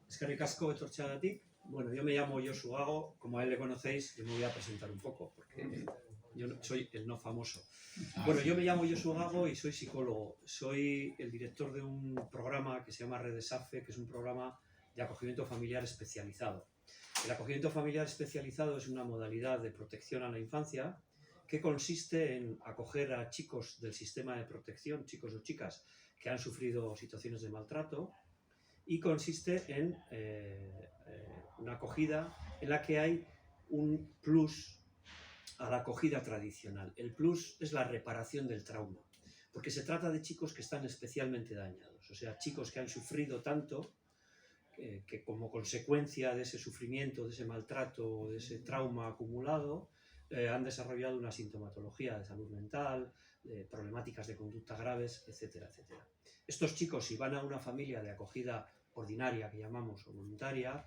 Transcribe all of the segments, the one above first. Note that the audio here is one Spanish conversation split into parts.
Eskerrik asko etortzeagatik. Bueno, yo me llamo Josu Gago, como a él le conocéis, yo me voy a presentar un poco, porque yo soy el no famoso. Bueno, yo me llamo Josu Gago y soy psicólogo. Soy el director de un programa que se llama Redesafe, que es un programa de acogimiento familiar especializado. El acogimiento familiar especializado es una modalidad de protección a la infancia que consiste en acoger a chicos del sistema de protección, chicos o chicas que han sufrido situaciones de maltrato, y consiste en una acogida en la que hay un plus a la acogida tradicional. El plus es la reparación del trauma, porque se trata de chicos que están especialmente dañados, o sea, chicos que han sufrido tanto que como consecuencia de ese sufrimiento, de ese maltrato, de ese trauma acumulado, han desarrollado una sintomatología de salud mental, problemáticas de conducta graves, etcétera, etcétera. Estos chicos, si van a una familia de acogida ordinaria, que llamamos, o voluntaria,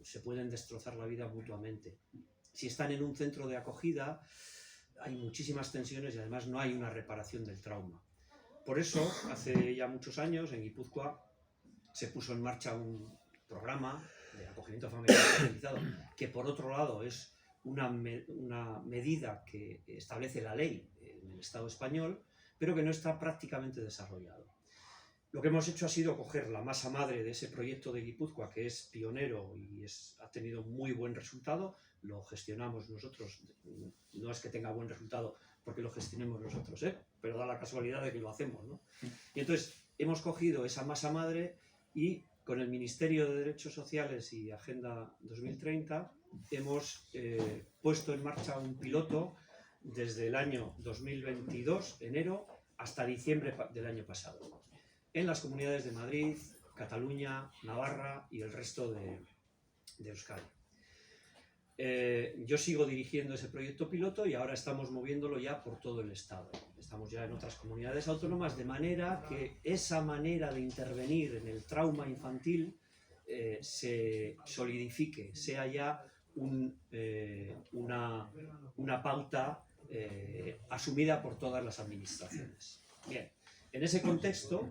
se pueden destrozar la vida mutuamente. Si están en un centro de acogida, hay muchísimas tensiones y además no hay una reparación del trauma. Por eso, hace ya muchos años, en Guipúzcoa, se puso en marcha un programa de acogimiento familiar especializado, que por otro lado es una medida que establece la ley en el Estado español, pero que no está prácticamente desarrollado. Lo que hemos hecho ha sido coger la masa madre de ese proyecto de Guipúzcoa, que es pionero y ha tenido muy buen resultado. Lo gestionamos nosotros, no es que tenga buen resultado porque lo gestionemos nosotros, pero da la casualidad de que lo hacemos, ¿no? Y entonces hemos cogido esa masa madre y con el Ministerio de Derechos Sociales y Agenda 2030 hemos puesto en marcha un piloto desde el año 2022, enero, hasta diciembre del año pasado, en las comunidades de Madrid, Cataluña, Navarra y el resto de Euskadi. Yo sigo dirigiendo ese proyecto piloto y ahora estamos moviéndolo ya por todo el Estado. Estamos ya en otras comunidades autónomas, de manera que esa manera de intervenir en el trauma infantil se solidifique, sea ya una pauta asumida por todas las administraciones. Bien, en ese contexto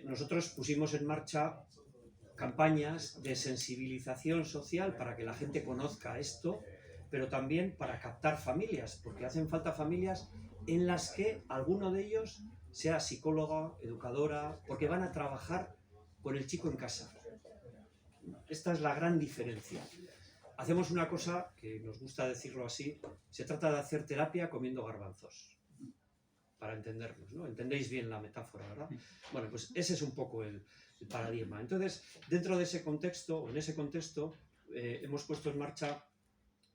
nosotros pusimos en marcha campañas de sensibilización social para que la gente conozca esto, pero también para captar familias, porque hacen falta familias en las que alguno de ellos sea psicóloga, educadora, porque van a trabajar con el chico en casa. Esta es la gran diferencia. Hacemos una cosa que nos gusta decirlo así, se trata de hacer terapia comiendo garbanzos, para entendernos, ¿no? Entendéis bien la metáfora, ¿verdad? Bueno, pues ese es un poco el paradigma. Entonces, dentro de ese contexto, o en ese contexto, hemos puesto en marcha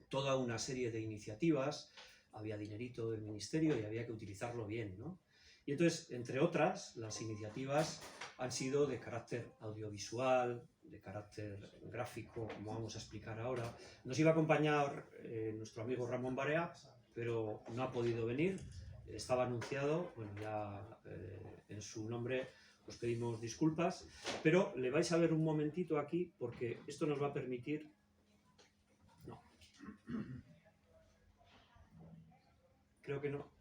toda una serie de iniciativas. Había dinerito del ministerio y había que utilizarlo bien, ¿no? Y entonces, entre otras, las iniciativas han sido de carácter audiovisual, de carácter gráfico, como vamos a explicar ahora. Nos iba a acompañar nuestro amigo Ramón Barea, pero no ha podido venir. Estaba anunciado, bueno, ya en su nombre os pedimos disculpas, pero le vais a ver un momentito aquí porque esto nos va a permitir... No. Creo que no.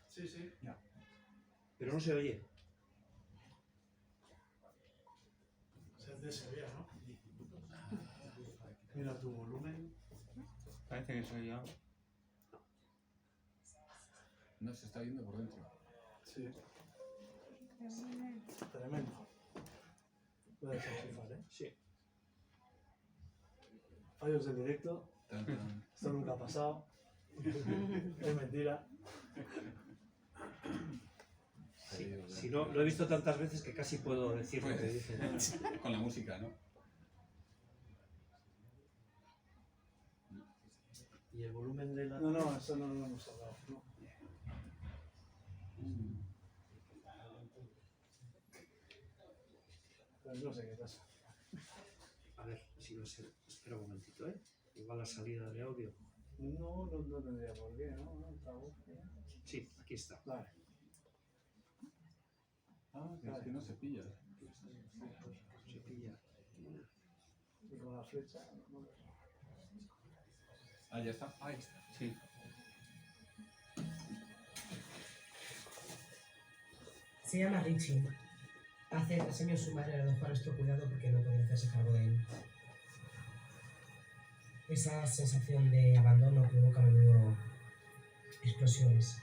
Sí, sí. Ya. Pero no se oye. Se vea, ¿no? Mira tu volumen. Parece que soy yo. No se está viendo por dentro. Sí. Tremendo. Puedes enchufar, ¿eh? Sí. Fallos de directo. Tan, tan. Esto nunca ha pasado. Es mentira. Si no, lo he visto tantas veces que casi puedo decir lo que dicen. Con la música, ¿no? Y el volumen de la... No, eso no lo hemos hablado. No. Pues no sé qué pasa. A ver, si no sé... Espera un momentito, ¿eh? Igual la salida de audio. No tendría por qué, ¿no? Sí, aquí está. Vale. Ah, que es que no se pilla. Se pilla. Y con la flecha... No. Ah, ya está. Ahí está. Sí. Se llama Richie. Hace 3 años su madre la dejó a nuestro cuidado porque no podía hacerse cargo de él. Esa sensación de abandono provoca a menudo explosiones.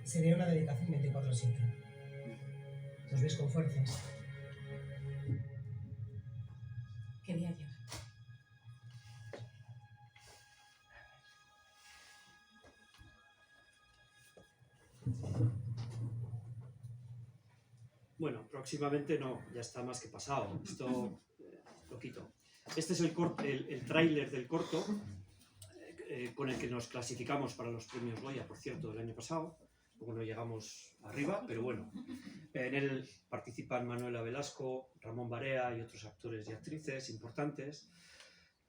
Sería una dedicación 24/7. ¿Nos ves con fuerzas? Quería llegar. Bueno, próximamente no, ya está más que pasado. Esto lo quito. Este es el tráiler del corto con el que nos clasificamos para los premios Goya, por cierto, del año pasado. Luego no llegamos arriba, pero bueno. En él participan Manuela Velasco, Ramón Barea y otros actores y actrices importantes.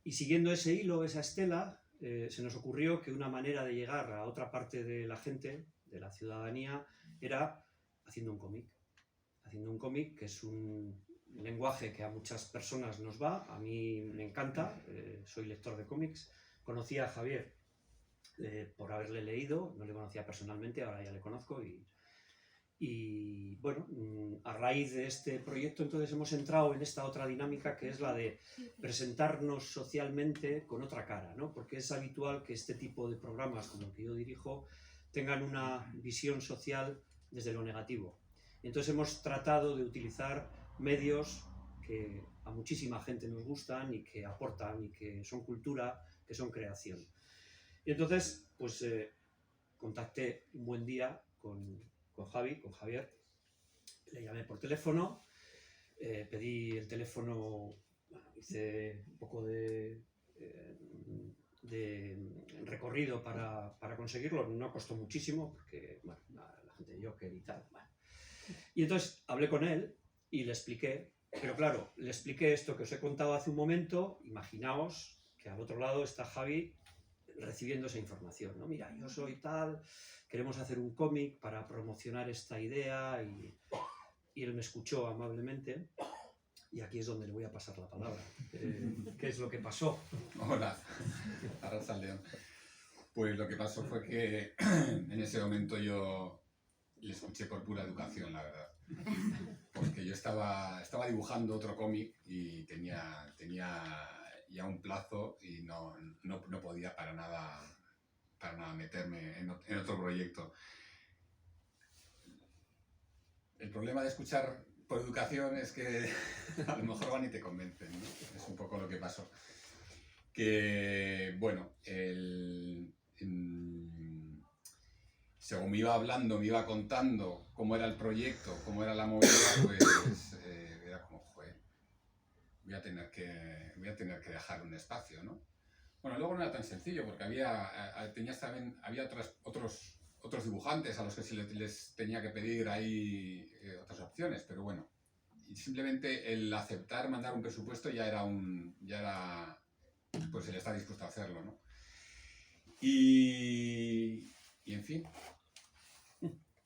Y siguiendo ese hilo, esa estela, se nos ocurrió que una manera de llegar a otra parte de la gente, de la ciudadanía, era haciendo un cómic. Haciendo un cómic, que es un lenguaje que a muchas personas nos va, a mí me encanta, soy lector de cómics. Conocí a Javier por haberle leído, no le conocía personalmente, ahora ya le conozco y bueno, a raíz de este proyecto entonces hemos entrado en esta otra dinámica que es la de presentarnos socialmente con otra cara, ¿no? Porque es habitual que este tipo de programas como el que yo dirijo tengan una visión social desde lo negativo. Entonces hemos tratado de utilizar medios que a muchísima gente nos gustan y que aportan y que son cultura, que son creación. Y entonces, pues contacté un buen día con Javier, le llamé por teléfono, pedí el teléfono, bueno, hice un poco de recorrido para conseguirlo, no costó muchísimo, porque bueno, la gente de Joker y tal, bueno. Y entonces hablé con él y le expliqué, pero claro, le expliqué esto que os he contado hace un momento, imaginaos que al otro lado está Javi recibiendo esa información, ¿no? Mira, yo soy tal, queremos hacer un cómic para promocionar esta idea y él me escuchó amablemente y aquí es donde le voy a pasar la palabra. ¿Qué es lo que pasó? Hola, Arratsaldeon. Pues lo que pasó fue que en ese momento yo le escuché por pura educación, la verdad. Porque yo estaba dibujando otro cómic y tenía ya un plazo y no podía para nada meterme en otro proyecto. El problema de escuchar por educación es que a lo mejor van y te convencen, ¿no? Es un poco lo que pasó. Que, bueno, según me iba hablando, me iba contando cómo era el proyecto, cómo era la movida, pues era como, joder, voy a tener que dejar un espacio, ¿no? Bueno, luego no era tan sencillo, porque había otros dibujantes a los que sí les tenía que pedir ahí otras opciones, pero bueno, y simplemente el aceptar mandar un presupuesto ya era pues él está dispuesto a hacerlo, ¿no? Y en fin,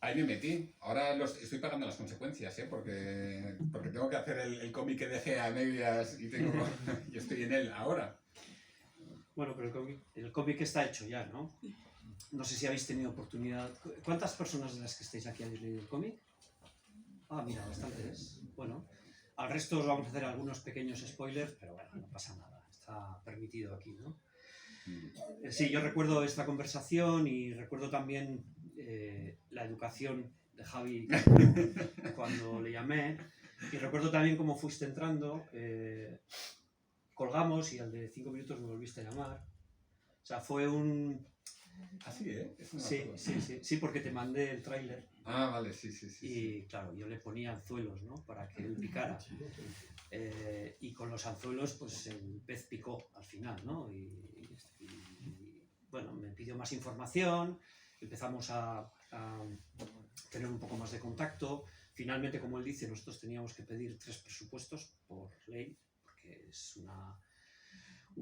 ahí me metí. Ahora estoy pagando las consecuencias, ¿eh? Porque tengo que hacer el cómic que dejé a medias y estoy en él ahora. Bueno, pero el cómic está hecho ya, ¿no? No sé si habéis tenido oportunidad. ¿Cuántas personas de las que estáis aquí habéis leído el cómic? Ah, mira, bastantes. Bueno, al resto os vamos a hacer algunos pequeños spoilers, pero bueno, no pasa nada. Está permitido aquí, ¿no? Sí, yo recuerdo esta conversación y recuerdo también la educación de Javi cuando le llamé. Y recuerdo también cómo fuiste entrando. Colgamos y al de 5 minutos me volviste a llamar. O sea, fue un... Así, ¿eh? Eso no me acuerdo. Sí, porque te mandé el tráiler. Ah, vale, sí. Y claro, yo le ponía anzuelos, ¿no? Para que él picara. Y con los anzuelos, pues el pez picó al final, ¿no? Y bueno, me pidió más información, empezamos a tener un poco más de contacto. Finalmente, como él dice, nosotros teníamos que pedir 3 presupuestos por ley, porque es una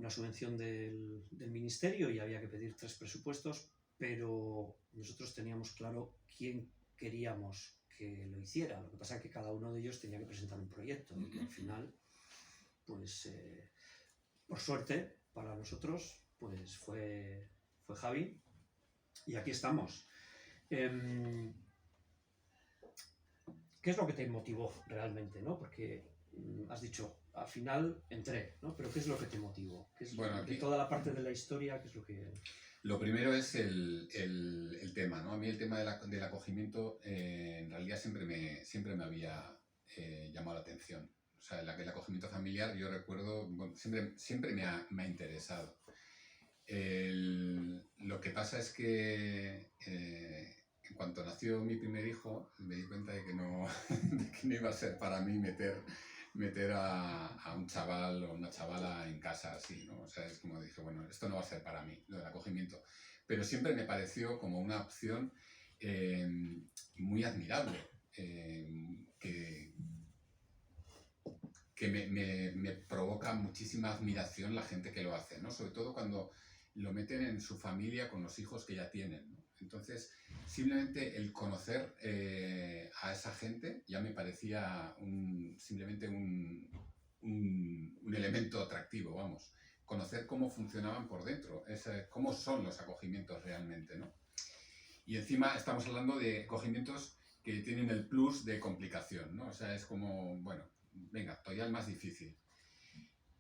subvención del ministerio y había que pedir 3 presupuestos, pero nosotros teníamos claro quién queríamos que lo hiciera. Lo que pasa es que cada uno de ellos tenía que presentar un proyecto y al final, pues por suerte para nosotros, pues fue Javi y aquí estamos. ¿qué es lo que te motivó realmente, ¿no? Porque has dicho, al final entré, ¿no? Pero ¿qué es lo que te motivó? ¿Qué es Bueno, de aquí toda la parte de la historia, qué es lo que...? lo primero es el tema, ¿no? A mí el tema del acogimiento en realidad siempre me había llamado la atención. O sea, el acogimiento familiar, yo recuerdo, bueno, siempre me ha interesado. Lo que pasa es que en cuanto nació mi primer hijo, me di cuenta de que no, de que no iba a ser para mí meter a un chaval o una chavala en casa así, ¿no? O sea, es como dije, bueno, esto no va a ser para mí, lo del acogimiento. Pero siempre me pareció como una opción muy admirable, que me provoca muchísima admiración la gente que lo hace, ¿no? Sobre todo cuando lo meten en su familia con los hijos que ya tienen, ¿no? Entonces, simplemente el conocer a esa gente ya me parecía simplemente un elemento atractivo, vamos. Conocer cómo funcionaban por dentro, cómo son los acogimientos realmente, ¿no? Y encima estamos hablando de acogimientos que tienen el plus de complicación, ¿no? O sea, es como, bueno, venga, todavía el más difícil.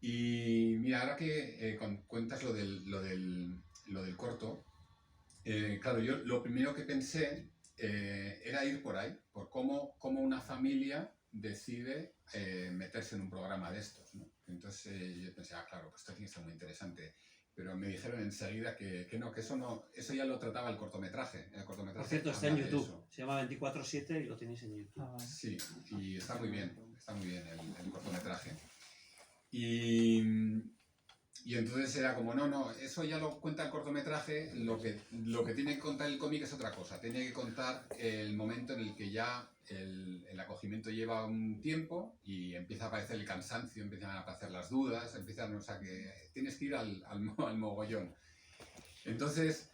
Y mira, ahora que cuentas lo del corto, claro, yo lo primero que pensé era ir por ahí, por cómo una familia decide meterse en un programa de estos, ¿no? Entonces yo pensé, claro, pues esto tiene que ser muy interesante. Pero me dijeron enseguida que no, que eso ya lo trataba el cortometraje. El cortometraje Por cierto, está en habla de YouTube, eso. se llama 24/7 y lo tenéis en YouTube. Sí, y está muy bien el cortometraje. Y entonces era como, no, eso ya lo cuenta el cortometraje, lo que tiene que contar el cómic es otra cosa. Tiene que contar el momento en el que ya el acogimiento lleva un tiempo y empieza a aparecer el cansancio, empiezan a aparecer las dudas, o sea que tienes que ir al mogollón. Entonces,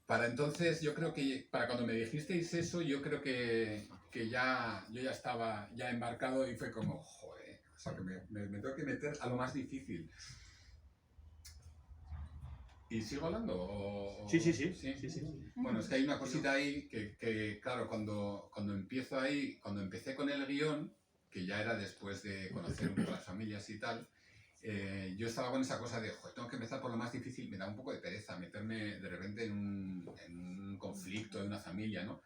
para entonces, yo creo que para cuando me dijisteis eso, yo creo que yo ya estaba embarcado y fue como, joder, o sea que me tengo que meter a lo más difícil. ¿Y sigo hablando? Sí. Bueno, es que hay una cosita ahí que claro, cuando empecé con el guión, que ya era después de conocer un poco las familias y tal, yo estaba con esa cosa de, joder, tengo que empezar por lo más difícil, me da un poco de pereza meterme de repente en un conflicto de una familia, ¿no?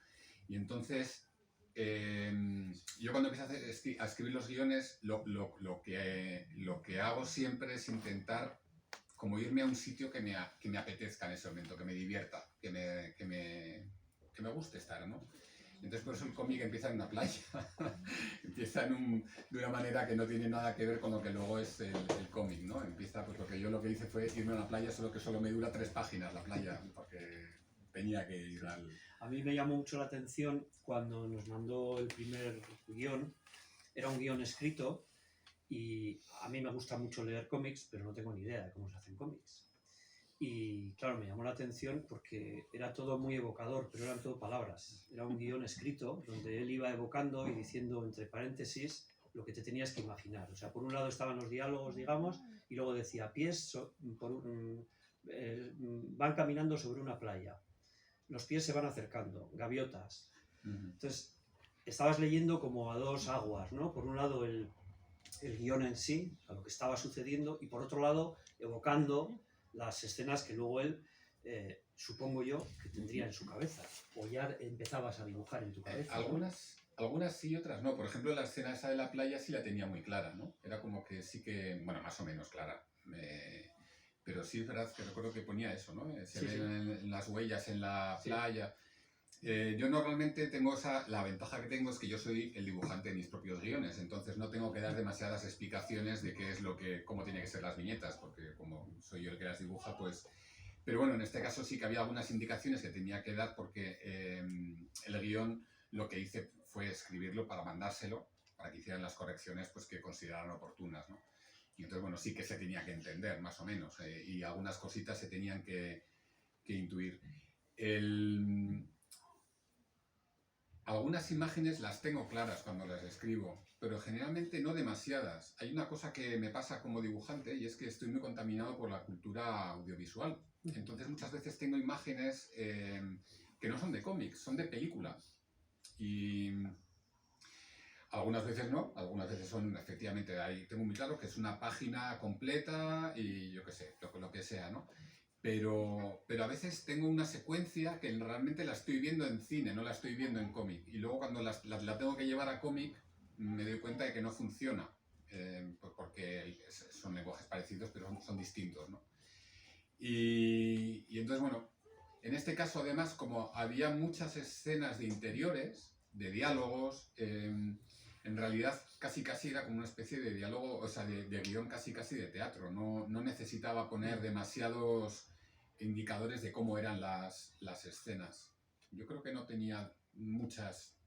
Y entonces, yo cuando empiezo a escribir los guiones, lo que hago siempre es intentar como irme a un sitio que me apetezca en ese momento, que me divierta, que me guste estar, ¿no? Entonces por eso el cómic empieza en una playa, empieza de una manera que no tiene nada que ver con lo que luego es el cómic, ¿no? Empieza, pues porque yo lo que hice fue irme a una playa, solo que solo me dura 3 páginas la playa, porque tenía que ir al... A mí me llamó mucho la atención cuando nos mandó el primer guión, era un guión escrito, y a mí me gusta mucho leer cómics, pero no tengo ni idea de cómo se hacen cómics. Y claro, me llamó la atención porque era todo muy evocador, pero eran todo palabras. Era un guión escrito donde él iba evocando y diciendo entre paréntesis lo que te tenías que imaginar. O sea, por un lado estaban los diálogos, digamos, y luego decía pies van caminando sobre una playa. Los pies se van acercando, gaviotas. Entonces, estabas leyendo como a dos aguas, ¿no? Por un lado el guión en sí, a lo que estaba sucediendo, y por otro lado evocando las escenas que luego él, supongo yo, que tendría en su cabeza, o ya empezabas a dibujar en tu cabeza. Algunas sí, otras no. Por ejemplo, la escena esa de la playa sí la tenía muy clara, ¿no? Era como que sí que, bueno, más o menos clara. Pero sí es verdad que recuerdo que ponía eso, ¿no? Se ven las huellas en la playa. Yo normalmente tengo la ventaja que tengo es que yo soy el dibujante de mis propios guiones, entonces no tengo que dar demasiadas explicaciones de qué es cómo tiene que ser las viñetas, porque como soy yo el que las dibuja, pues... Pero bueno, en este caso sí que había algunas indicaciones que tenía que dar porque el guión lo que hice fue escribirlo para mandárselo, para que hicieran las correcciones pues, que consideraran oportunas, ¿no? Y entonces, bueno, sí que se tenía que entender, más o menos, y algunas cositas se tenían que intuir. Algunas imágenes las tengo claras cuando las escribo, pero generalmente no demasiadas. Hay una cosa que me pasa como dibujante y es que estoy muy contaminado por la cultura audiovisual. Entonces muchas veces tengo imágenes que no son de cómics, son de película. Y Algunas veces no, algunas veces son efectivamente, ahí tengo muy claro que es una página completa y yo qué sé, lo que sea, ¿no? Pero a veces tengo una secuencia que realmente la estoy viendo en cine, no la estoy viendo en cómic. Y luego cuando la tengo que llevar a cómic me doy cuenta de que no funciona, porque son lenguajes parecidos pero son distintos, ¿no? Y entonces, bueno, en este caso además como había muchas escenas de interiores, de diálogos, en realidad casi era como una especie de diálogo, o sea, de guión casi de teatro. No necesitaba poner demasiados indicadores de cómo eran las escenas. Yo creo que no tenía muchas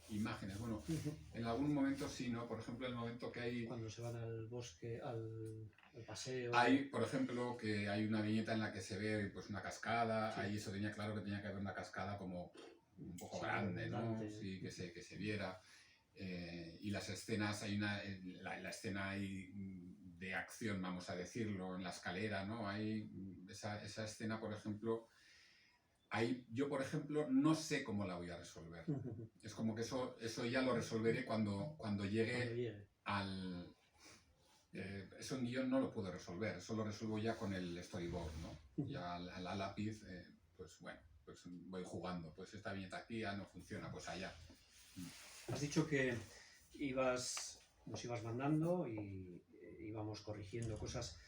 imágenes. Bueno, en algún momento sí, ¿no? Por ejemplo, el momento que hay... Cuando se van al bosque, al paseo... Hay, por ejemplo, que hay una viñeta en la que se ve pues, una cascada, Sí. ahí eso tenía claro que tenía que haber una cascada como un poco grande, ¿no? abundante. Sí, que se viera. Y las escenas, hay la escena hay de acción, vamos a decirlo, en la escalera, ¿no? Hay esa escena, por ejemplo, ahí yo, por ejemplo, no sé cómo la voy a resolver. Es como que eso ya lo resolveré cuando llegue al... eso en guión no lo puedo resolver, eso lo resuelvo ya con el storyboard, ¿no? Ya al lápiz, pues bueno, pues voy jugando, pues esta viñeta aquí ya no funciona, pues allá. Has dicho que nos ibas mandando y íbamos corrigiendo cosas.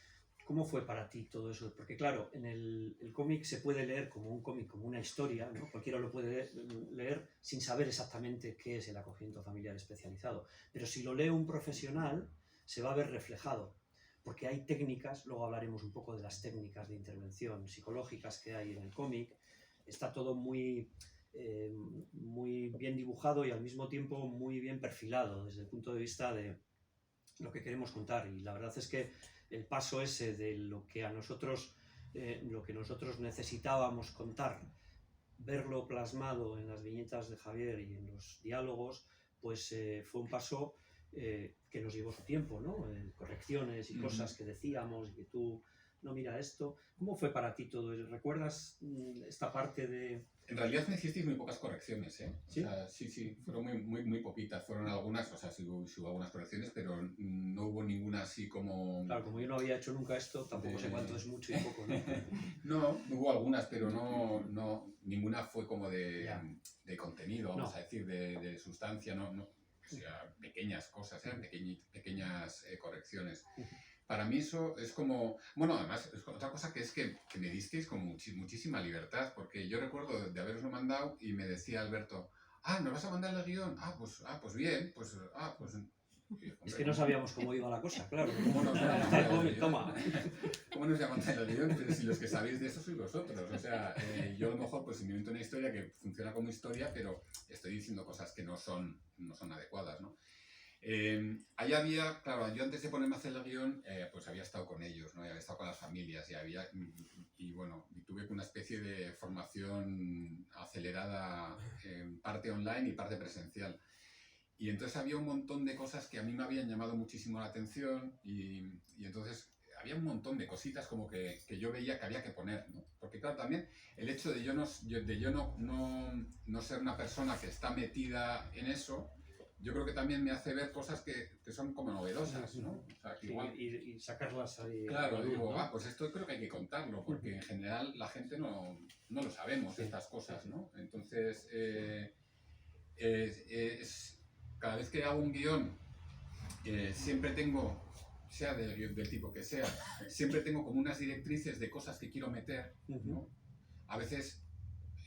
¿Cómo fue para ti todo eso? Porque claro, en el cómic se puede leer como un cómic, como una historia, ¿no? Cualquiera lo puede leer sin saber exactamente qué es el acogimiento familiar especializado. Pero si lo lee un profesional, se va a ver reflejado. Porque hay técnicas, luego hablaremos un poco de las técnicas de intervención psicológicas que hay en el cómic. Está todo muy bien dibujado y al mismo tiempo muy bien perfilado desde el punto de vista de lo que queremos contar. Y la verdad es que el paso ese de lo que nosotros necesitábamos contar, verlo plasmado en las viñetas de Javier y en los diálogos, pues fue un paso que nos llevó su tiempo, ¿no? Correcciones y cosas que decíamos y que tú, no, mira esto. ¿Cómo fue para ti todo eso? ¿Recuerdas esta parte de...? En realidad me hicisteis muy pocas correcciones, ¿eh? ¿Sí? O sea, sí, fueron muy poquitas. Fueron algunas, o sea, sí hubo algunas correcciones, pero no hubo ninguna así como... Claro, como yo no había hecho nunca esto, tampoco sé cuánto es mucho y poco, ¿no? No, hubo algunas, pero ninguna fue como de contenido, vamos a decir, de sustancia, no. O sea, pequeñas cosas, eran pequeñas correcciones. Para mí eso es como... Bueno, además, es otra cosa que es que me disteis con muchísima libertad, porque yo recuerdo de haberoslo mandado y me decía Alberto, ¿nos vas a mandar el guión? Pues bien, pues... Es que no sabíamos cómo iba la cosa, claro. ¿Cómo nos va a Está el mandar el cómic, guión? toma. ¿Cómo nos va a mandar el guión? Pero si los que sabéis de eso sois vosotros. O sea, yo a lo mejor pues invento una historia que funciona como historia, pero estoy diciendo cosas que no son adecuadas, ¿no? Ahí había, claro, yo antes de ponerme a hacer el guión, pues había estado con ellos, ¿no? Y había estado con las familias y bueno, tuve una especie de formación acelerada, parte online y parte presencial. Y entonces había un montón de cosas que a mí me habían llamado muchísimo la atención y entonces había un montón de cositas como que yo veía que había que poner, ¿no? Porque claro, también el hecho de yo no ser una persona que está metida en eso, yo creo que también me hace ver cosas que son como novedosas, ¿no? O sea, que igual... y sacarlas ahí. Claro, digo, ¿no? pues esto creo que hay que contarlo, porque en general la gente no lo sabemos, estas cosas, ¿no? Entonces, cada vez que hago un guión, siempre tengo, sea del tipo que sea, siempre tengo como unas directrices de cosas que quiero meter, ¿no? A veces,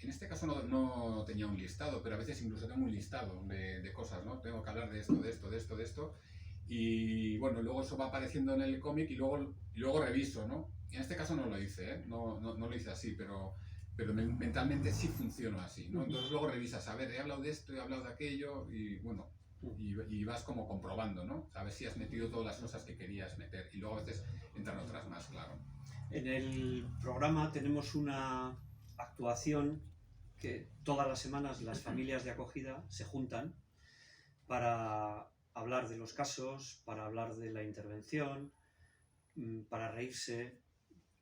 en este caso no tenía un listado, pero a veces incluso tengo un listado de cosas, ¿no? Tengo que hablar de esto, y bueno, luego eso va apareciendo en el cómic y luego reviso, ¿no? En este caso no lo hice, ¿eh? No lo hice así, pero mentalmente sí funciona así, ¿no? Entonces luego revisas, a ver, he hablado de esto, he hablado de aquello, y bueno, y vas como comprobando, ¿no? A ver si has metido todas las cosas que querías meter, y luego a veces entran otras más, claro. En el programa tenemos una actuación que todas las semanas las familias de acogida se juntan para hablar de los casos, para hablar de la intervención, para reírse,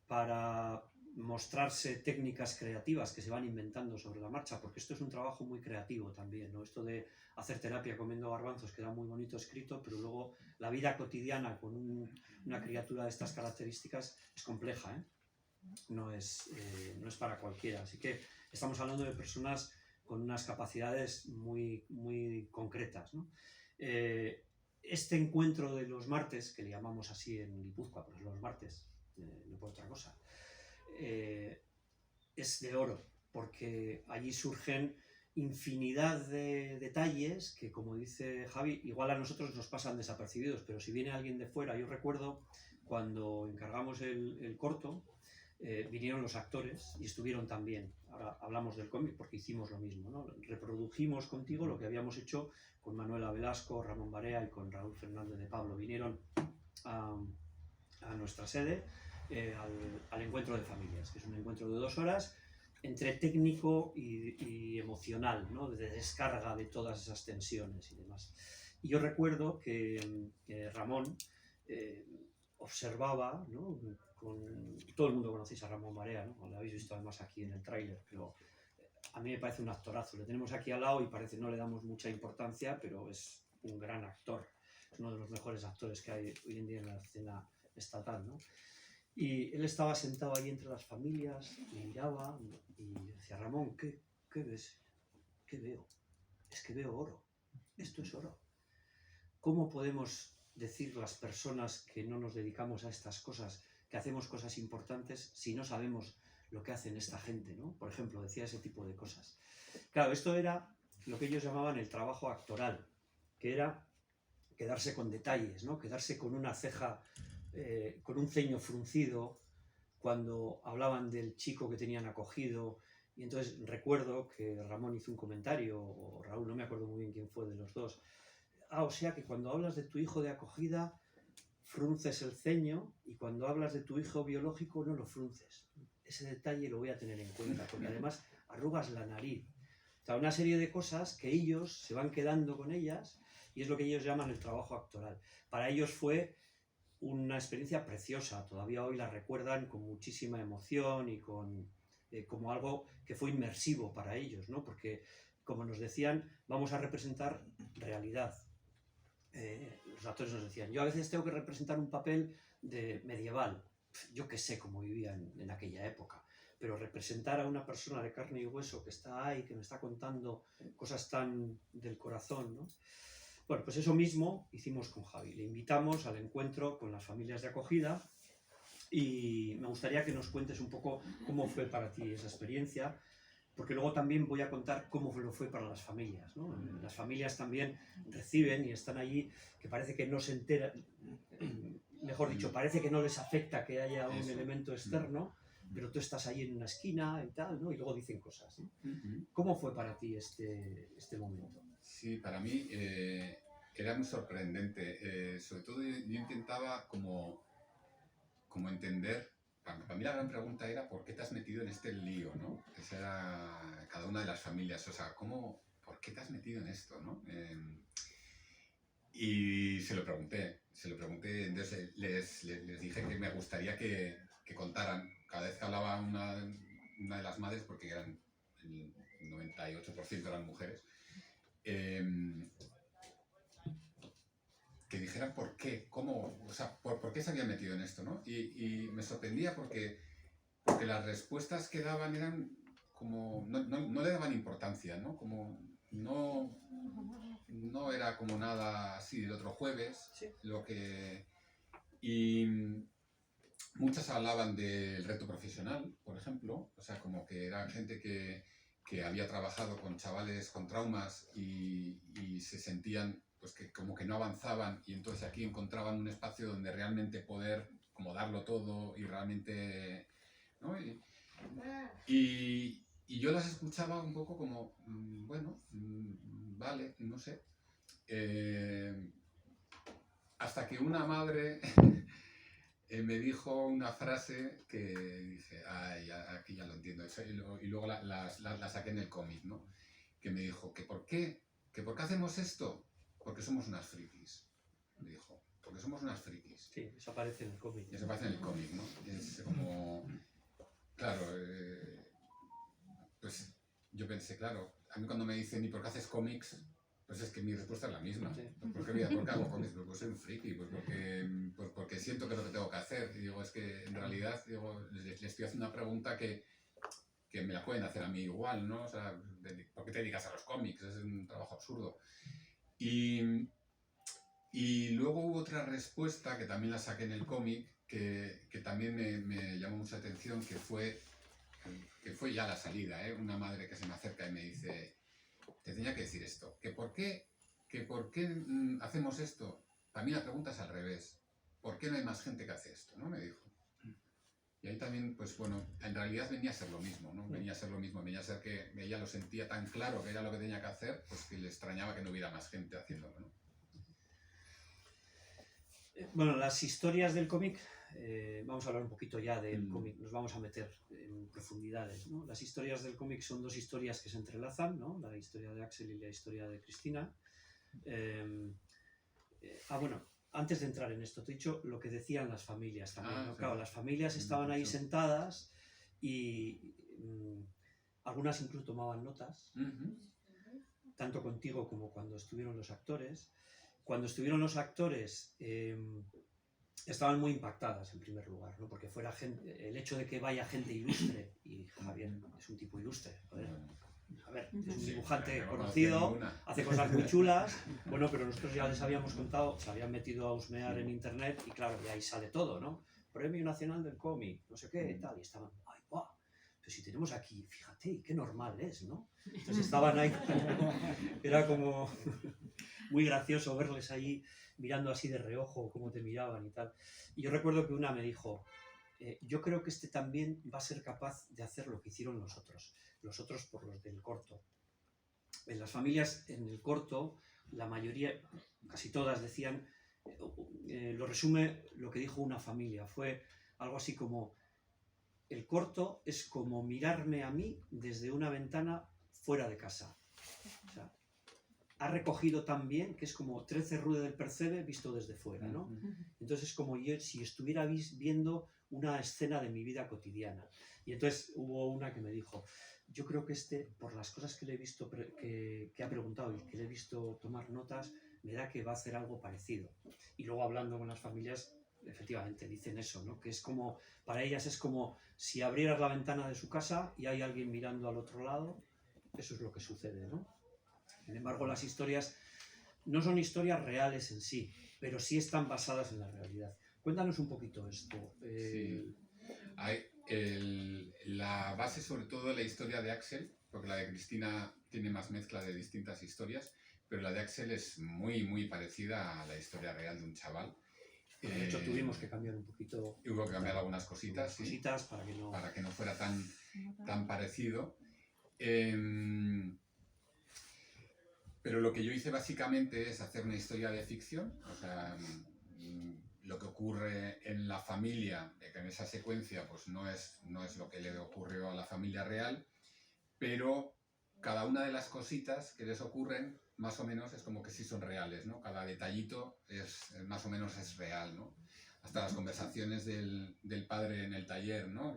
para mostrarse técnicas creativas que se van inventando sobre la marcha, porque esto es un trabajo muy creativo también, ¿no? Esto de hacer terapia comiendo garbanzos queda muy bonito escrito, pero luego la vida cotidiana con una criatura de estas características es compleja, ¿eh? No es para cualquiera. Así que estamos hablando de personas con unas capacidades muy, muy concretas, ¿no? Este encuentro de los martes, que le llamamos así en Guipúzcoa, pues los martes, no por otra cosa, es de oro, porque allí surgen infinidad de detalles que, como dice Javi, igual a nosotros nos pasan desapercibidos, pero si viene alguien de fuera, yo recuerdo cuando encargamos el corto, vinieron los actores y estuvieron también. Ahora hablamos del cómic porque hicimos lo mismo, ¿no? Reprodujimos contigo lo que habíamos hecho con Manuela Velasco, Ramón Barea y con Raúl Fernández de Pablo. Vinieron a nuestra sede al encuentro de familias, que es un encuentro de 2 horas entre técnico y emocional, ¿no? De descarga de todas esas tensiones y demás. Y yo recuerdo que Ramón observaba, ¿no? Todo el mundo conocéis a Ramón Barea, ¿no? Lo habéis visto además aquí en el tráiler, pero a mí me parece un actorazo. Le tenemos aquí al lado y parece no le damos mucha importancia, pero es un gran actor. Es uno de los mejores actores que hay hoy en día en la escena estatal, ¿no? Y él estaba sentado ahí entre las familias y miraba y decía, Ramón, ¿qué ves? ¿Qué veo? Es que veo oro. Esto es oro. ¿Cómo podemos decir las personas que no nos dedicamos a estas cosas, que hacemos cosas importantes, si no sabemos lo que hacen esta gente, ¿no? Por ejemplo, decía ese tipo de cosas. Claro, esto era lo que ellos llamaban el trabajo actoral, que era quedarse con detalles, ¿no? Quedarse con una ceja, con un ceño fruncido, cuando hablaban del chico que tenían acogido. Y entonces recuerdo que Ramón hizo un comentario, o Raúl, no me acuerdo muy bien quién fue de los dos. O sea que cuando hablas de tu hijo de acogida, frunces el ceño, y cuando hablas de tu hijo biológico, no lo frunces. Ese detalle lo voy a tener en cuenta, porque además arrugas la nariz. O sea, una serie de cosas que ellos se van quedando con ellas, y es lo que ellos llaman el trabajo actoral. Para ellos fue una experiencia preciosa, todavía hoy la recuerdan con muchísima emoción y como algo que fue inmersivo para ellos, ¿no? Porque, como nos decían, vamos a representar realidad. Los actores nos decían, yo a veces tengo que representar un papel de medieval, yo que sé cómo vivían en aquella época, pero representar a una persona de carne y hueso que está ahí, que me está contando cosas tan del corazón, ¿no? Bueno, pues eso mismo hicimos con Javi. Le invitamos al encuentro con las familias de acogida y me gustaría que nos cuentes un poco cómo fue para ti esa experiencia, porque luego también voy a contar cómo lo fue para las familias, ¿no? Las familias también reciben y están allí que parece que no se enteran, mejor dicho, parece que no les afecta que haya un elemento externo, pero tú estás ahí en una esquina y tal, ¿no? Y luego dicen cosas, ¿no? ¿Cómo fue para ti este momento? Sí, para mí era muy sorprendente. Sobre todo yo intentaba como entender, para mí la gran pregunta era ¿por qué te has metido en este lío, ¿no? Esa era cada una de las familias, o sea, ¿por qué te has metido en esto, ¿no? Y se lo pregunté, entonces les dije que me gustaría que contaran, cada vez que hablaba una de las madres, porque eran el 98% eran mujeres, que dijeran por qué, cómo, o sea, por qué se habían metido en esto, ¿no? Y me sorprendía porque las respuestas que daban eran como, no le daban importancia, ¿no? Como no era como nada así del otro jueves, Sí. Y muchas hablaban del reto profesional, por ejemplo, o sea, como que eran gente que había trabajado con chavales con traumas y se sentían pues que como que no avanzaban, y entonces aquí encontraban un espacio donde realmente poder como darlo todo y realmente, ¿no? Y yo las escuchaba un poco como, bueno, vale, no sé. Hasta que una madre me dijo una frase que dije, ay, aquí ya lo entiendo, y luego la saqué en el cómic, ¿no? Que me dijo, ¿que por qué hacemos esto? Porque somos unas frikis, me dijo, porque somos unas frikis. Sí, eso aparece en el cómic. Eso aparece en el cómic, ¿no? Es como... claro, pues yo pensé, claro, a mí cuando me dicen ¿y por qué haces cómics? Pues es que mi respuesta es la misma. Sí. ¿Por qué hago cómics? Pues soy un friki, pues porque siento que es lo que tengo que hacer. Y digo, es que en realidad digo, le estoy haciendo una pregunta que me la pueden hacer a mí igual, ¿no? O sea, ¿por qué te dedicas a los cómics? Es un trabajo absurdo. Y luego hubo otra respuesta que también la saqué en el cómic, que también me llamó mucha atención, que fue ya la salida, ¿eh? Una madre que se me acerca y me dice, te tenía que decir esto, que por qué hacemos esto. Para mí la pregunta es al revés. ¿Por qué no hay más gente que hace esto? ¿No? Me dijo. Y ahí también, pues bueno, en realidad venía a ser lo mismo, ¿no? Venía a ser que ella lo sentía tan claro que era lo que tenía que hacer, pues que le extrañaba que no hubiera más gente haciéndolo, ¿no? Bueno, las historias del cómic, vamos a hablar un poquito ya del cómic, nos vamos a meter en profundidades, ¿no? Las historias del cómic son dos historias que se entrelazan, ¿no? La historia de Axel y la historia de Cristina. Bueno, antes de entrar en esto, te he dicho lo que decían las familias también, ¿no? Sí. Claro, las familias estaban ahí sentadas y algunas incluso tomaban notas, tanto contigo como cuando estuvieron los actores. Cuando estuvieron los actores estaban muy impactadas en primer lugar, ¿no? Porque fuera gente, el hecho de que vaya gente ilustre, y Javier es un tipo ilustre, joder. A ver, es un dibujante conocido, hace cosas muy chulas, bueno, pero nosotros ya les habíamos contado, se habían metido a husmear en internet y claro, y ahí sale todo, ¿no? Premio Nacional del Cómic, no sé qué, tal, y estaban, ay, guau, pero si tenemos aquí, fíjate, qué normal es, ¿no? Entonces estaban ahí, era como muy gracioso verles ahí mirando así de reojo, cómo te miraban y tal. Y yo recuerdo que una me dijo, yo creo que este también va a ser capaz de hacer lo que hicieron los otros por los del corto. En las familias, en el corto, la mayoría, casi todas decían, lo resume lo que dijo una familia, fue algo así como, el corto es como mirarme a mí desde una ventana fuera de casa. O sea, ha recogido tan bien que es como 13 Rue del Percebe visto desde fuera, ¿no? Entonces es como yo si estuviera viendo una escena de mi vida cotidiana. Y entonces hubo una que me dijo, yo creo que por las cosas que le he visto, que ha preguntado y que le he visto tomar notas, me da que va a hacer algo parecido. Y luego hablando con las familias, efectivamente dicen eso, ¿no? Que es como, para ellas es como si abrieras la ventana de su casa y hay alguien mirando al otro lado, eso es lo que sucede, ¿no? Sin embargo, las historias no son historias reales en sí, pero sí están basadas en la realidad. Cuéntanos un poquito esto. Sí. La base sobre todo de la historia de Axel, porque la de Cristina tiene más mezcla de distintas historias, pero la de Axel es muy, muy parecida a la historia real de un chaval. De hecho, tuvimos que cambiar un poquito. Hubo que cambiar algunas cositas, para que no fuera tan parecido. Pero lo que yo hice básicamente es hacer una historia de ficción, o sea, lo que ocurre en la familia, que en esa secuencia pues no es lo que le ocurrió a la familia real, pero cada una de las cositas que les ocurren más o menos es como que sí son reales, ¿no? Cada detallito más o menos es real, ¿no? Hasta las conversaciones del padre en el taller, ¿no?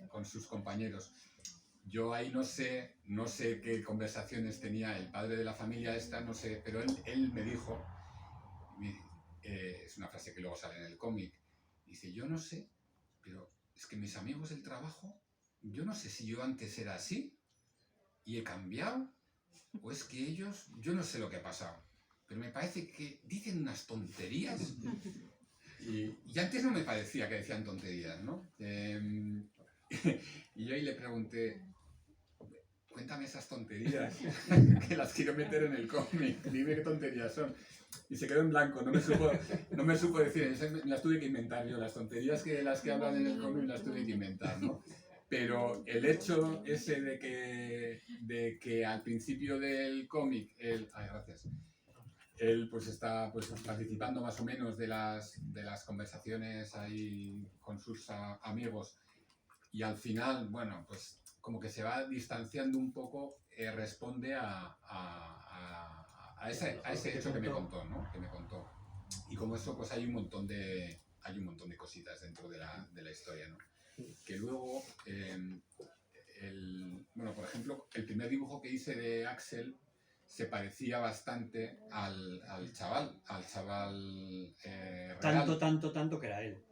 Con sus compañeros. Yo ahí no sé qué conversaciones tenía el padre de la familia esta, no sé, pero él me dijo, es una frase que luego sale en el cómic, dice, yo no sé, pero es que mis amigos del trabajo, yo no sé si yo antes era así y he cambiado, o es que ellos, yo no sé lo que ha pasado, pero me parece que dicen unas tonterías y antes no me parecía que decían tonterías, ¿no? Y yo ahí le pregunté, cuéntame esas tonterías, que las quiero meter en el cómic, dime qué tonterías son. Y se quedó en blanco, no me supo decir, las tuve que inventar yo, las tonterías las que hablan en el cómic las tuve que inventar, ¿no? Pero el hecho ese de que al principio del cómic, él pues está pues participando más o menos de las conversaciones ahí con sus amigos, y al final, bueno, pues como que se va distanciando un poco, responde a ese hecho que me contó, ¿no? Que me contó. Y como eso, pues hay un montón de cositas dentro de la historia, ¿no? que luego, bueno, por ejemplo, el primer dibujo que hice de Axel se parecía bastante al chaval real. Tanto que era él.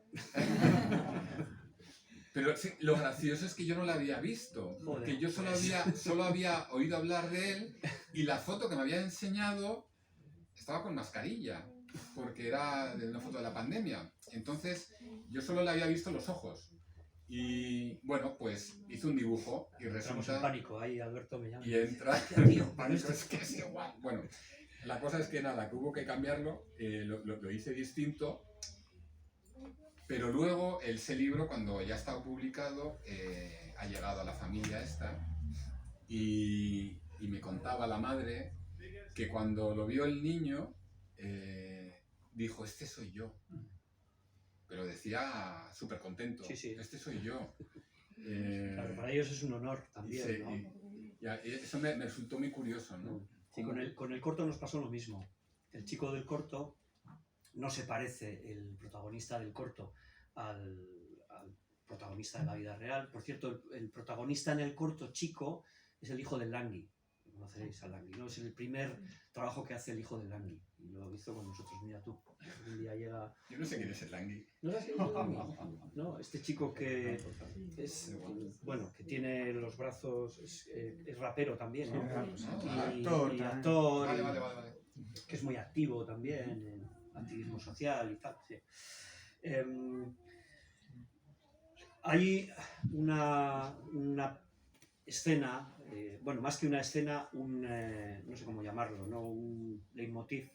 Pero sí, lo gracioso es que yo no lo había visto, porque Joder, yo pues. solo había oído hablar de él y la foto que me había enseñado estaba con mascarilla, porque era de una foto de la pandemia. Entonces yo solo le había visto los ojos. Y bueno, pues hice un dibujo y Entramos en resulta... pánico, ahí Alberto me llama. Y entra... Hostia, tío, pánico, es que es igual. Bueno, la cosa es que nada, que hubo que cambiarlo, lo hice distinto. Pero luego ese libro, cuando ya estaba publicado, ha llegado a la familia esta y me contaba la madre que cuando lo vio el niño, dijo, este soy yo. Pero decía súper contento, Sí, sí. este soy yo. Claro, para ellos es un honor también, ¿no? Eso me resultó muy curioso, ¿no? Sí, con el corto nos pasó lo mismo. El chico del corto no se parece el protagonista del corto al protagonista de la vida real. Por cierto, el protagonista en el corto chico es el hijo del Langui. Conoceréis al Langui, ¿no? Es el primer trabajo que hace el hijo del Langui. Y lo hizo con nosotros, mira tú. Un día llega... Yo no sé quién es el Langui. ¿No sabes quién es el Langui? No, este chico que es, bueno, que tiene los brazos, es rapero también, ¿no? Y actor, Vale. que es muy activo también en activismo social y tal. Sí. Hay una escena, bueno, más que una escena, no sé cómo llamarlo, ¿no? Un leitmotiv,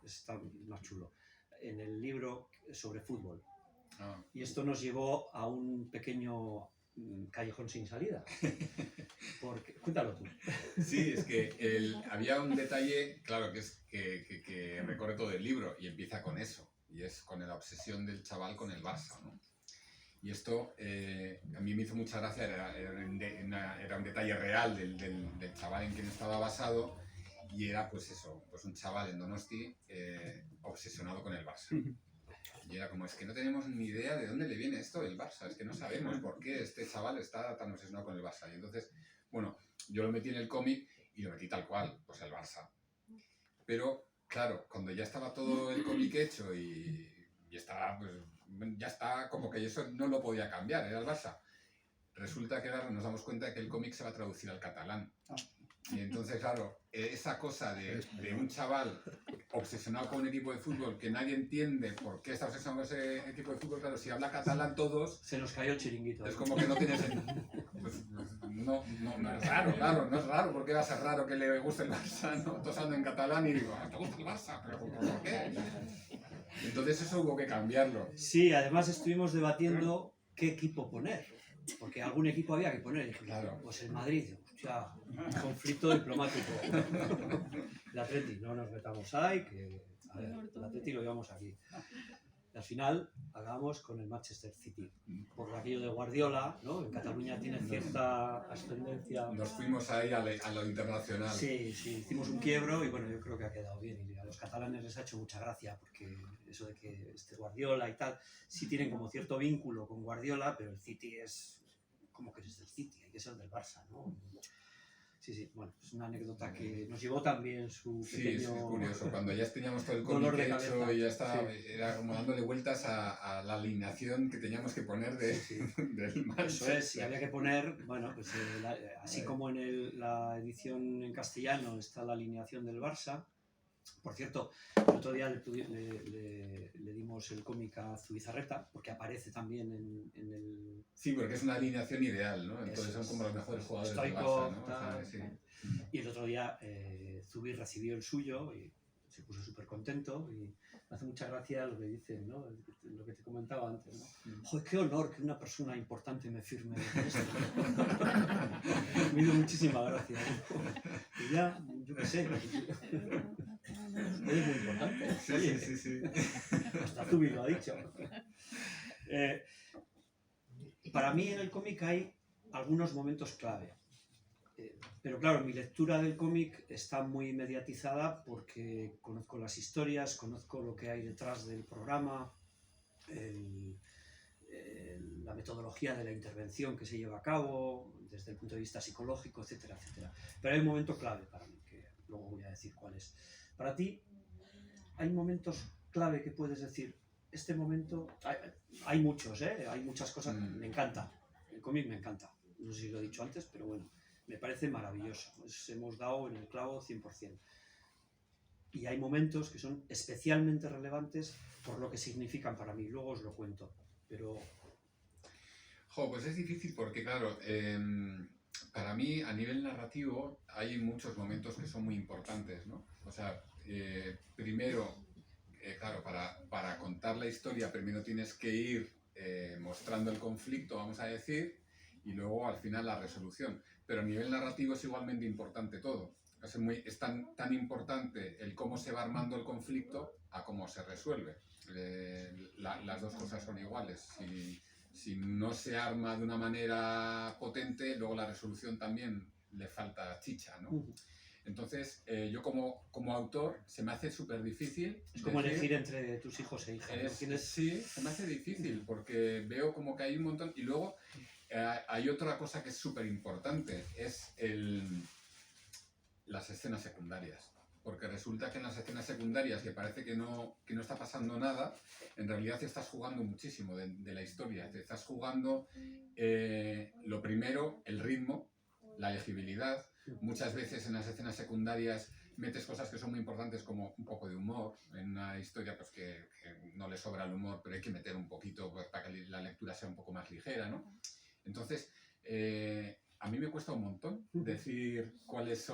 está más chulo, en el libro sobre fútbol. Y esto nos llevó a un pequeño callejón sin salida. Cuéntalo tú. Sí, es que había un detalle, claro, que recorre todo el libro y empieza con eso, y es con la obsesión del chaval con el Barça, ¿no? Y esto a mí me hizo mucha gracia, era un detalle real del chaval en quien estaba basado, y era pues eso, pues un chaval en Donosti obsesionado con el Barça. Y era como, es que no tenemos ni idea de dónde le viene esto del Barça, es que no sabemos por qué este chaval está tan obsesionado con el Barça. Y entonces, bueno, yo lo metí en el cómic y lo metí tal cual, pues el Barça. Pero, claro, cuando ya estaba todo el cómic hecho y estaba, pues, ya está como que eso no lo podía cambiar, era el Barça. Resulta que ahora nos damos cuenta de que el cómic se va a traducir al catalán. Y entonces, claro, esa cosa de un chaval obsesionado con un equipo de fútbol que nadie entiende por qué está obsesionado con ese equipo de fútbol, claro, si habla catalán todos... Se nos cayó el chiringuito. Es como que no tiene sentido. Pues, no es raro, claro, no es raro, porque va a ser raro que le guste el Barça, ¿no? Todos hablan en catalán y digo, ¿te gusta el Barça? ¿Pero por qué? Entonces eso hubo que cambiarlo. Sí, además estuvimos debatiendo qué equipo poner, porque algún equipo había que poner. Y dije, Claro. pues el Madrid, hostia, conflicto diplomático. El Atleti, no nos metamos ahí, que a ver, el Atleti lo llevamos aquí. Y al final acabamos con el Manchester City, por aquello de Guardiola, ¿no? En Cataluña tiene cierta ascendencia. Nos fuimos ahí a lo internacional. Sí, hicimos un quiebro y bueno, yo creo que ha quedado bien. Y a los catalanes les ha hecho mucha gracia porque eso de que este Guardiola y tal, sí tienen como cierto vínculo con Guardiola, pero el City es como que es del City, hay que ser del Barça, ¿no? Sí, bueno, es una anécdota que nos llevó también su Sí, pequeño... es curioso. Cuando ya teníamos todo el dolor cómic de hecho cabeza. y ya estaba, Sí. era como dándole vueltas a la alineación que teníamos que poner del Manchester. Eso es, y había que poner, bueno, pues así como en la edición en castellano está la alineación del Barça. Por cierto, el otro día le dimos el cómic a Zubizarreta, porque aparece también en el... Sí, porque es una alineación ideal, ¿no? Entonces Eso son es. como los mejores jugadores del Stoico, Barça, ¿no? tal, O sea, sí. Y el otro día Zubi recibió el suyo y se puso súper contento y me hace mucha gracia lo que dicen, ¿no? Lo que te comentaba antes, ¿no? Joder, qué honor que una persona importante me firme esto. Me hizo muchísima gracia. Y ya, yo qué sé. Es muy importante. Oye, Sí. hasta Zubi lo ha dicho. Para mí en el cómic hay algunos momentos clave. Pero claro, mi lectura del cómic está muy mediatizada porque conozco las historias, conozco lo que hay detrás del programa, la metodología de la intervención que se lleva a cabo, desde el punto de vista psicológico, etcétera, etcétera. Pero hay un momento clave para mí, que luego voy a decir cuál es. Para ti, ¿hay momentos clave que puedes decir, este momento... Hay muchos, hay muchas cosas, me encanta, el cómic me encanta. No sé si lo he dicho antes, pero bueno, me parece maravilloso. Hemos dado en el clavo 100%. Y hay momentos que son especialmente relevantes por lo que significan para mí. Luego os lo cuento. Pero... Pues es difícil porque, claro, para mí, a nivel narrativo, hay muchos momentos que son muy importantes, ¿no? O sea, primero, claro, para contar la historia, primero tienes que ir mostrando el conflicto, vamos a decir, y luego al final la resolución. Pero a nivel narrativo es igualmente importante todo. Es tan importante el cómo se va armando el conflicto a cómo se resuelve. Las dos cosas son iguales. Si no se arma de una manera potente, luego la resolución también le falta chicha, ¿no? Entonces, yo como autor, se me hace súper difícil. Es como elegir entre tus hijos e hijas, ¿no? Sí, se me hace difícil porque veo como que hay un montón. Y luego hay otra cosa que es súper importante, es las escenas secundarias. Porque resulta que en las escenas secundarias, que parece que no está pasando nada, en realidad te estás jugando muchísimo de la historia. Te estás jugando, lo primero, el ritmo, la legibilidad. Muchas veces en las escenas secundarias metes cosas que son muy importantes, como un poco de humor. En una historia pues que no le sobra el humor, pero hay que meter un poquito pues, para que la lectura sea un poco más ligera, ¿no? Entonces, a mí me cuesta un montón decir cuáles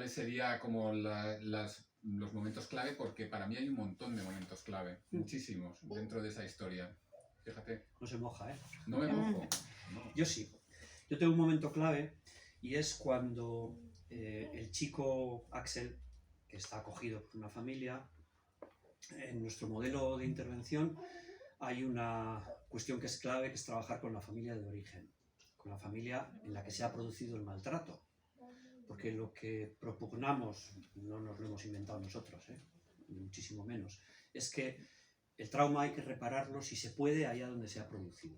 serían como los momentos clave, porque para mí hay un montón de momentos clave, muchísimos, dentro de esa historia. Fíjate. No se moja, ¿eh? No me mojo. No. Yo sí. Yo tengo un momento clave y es cuando el chico Axel, que está acogido por una familia, en nuestro modelo de intervención hay una cuestión que es clave, que es trabajar con la familia de origen, con la familia en la que se ha producido el maltrato. Porque lo que propugnamos, no nos lo hemos inventado nosotros, ni muchísimo menos, es que el trauma hay que repararlo si se puede allá donde se ha producido.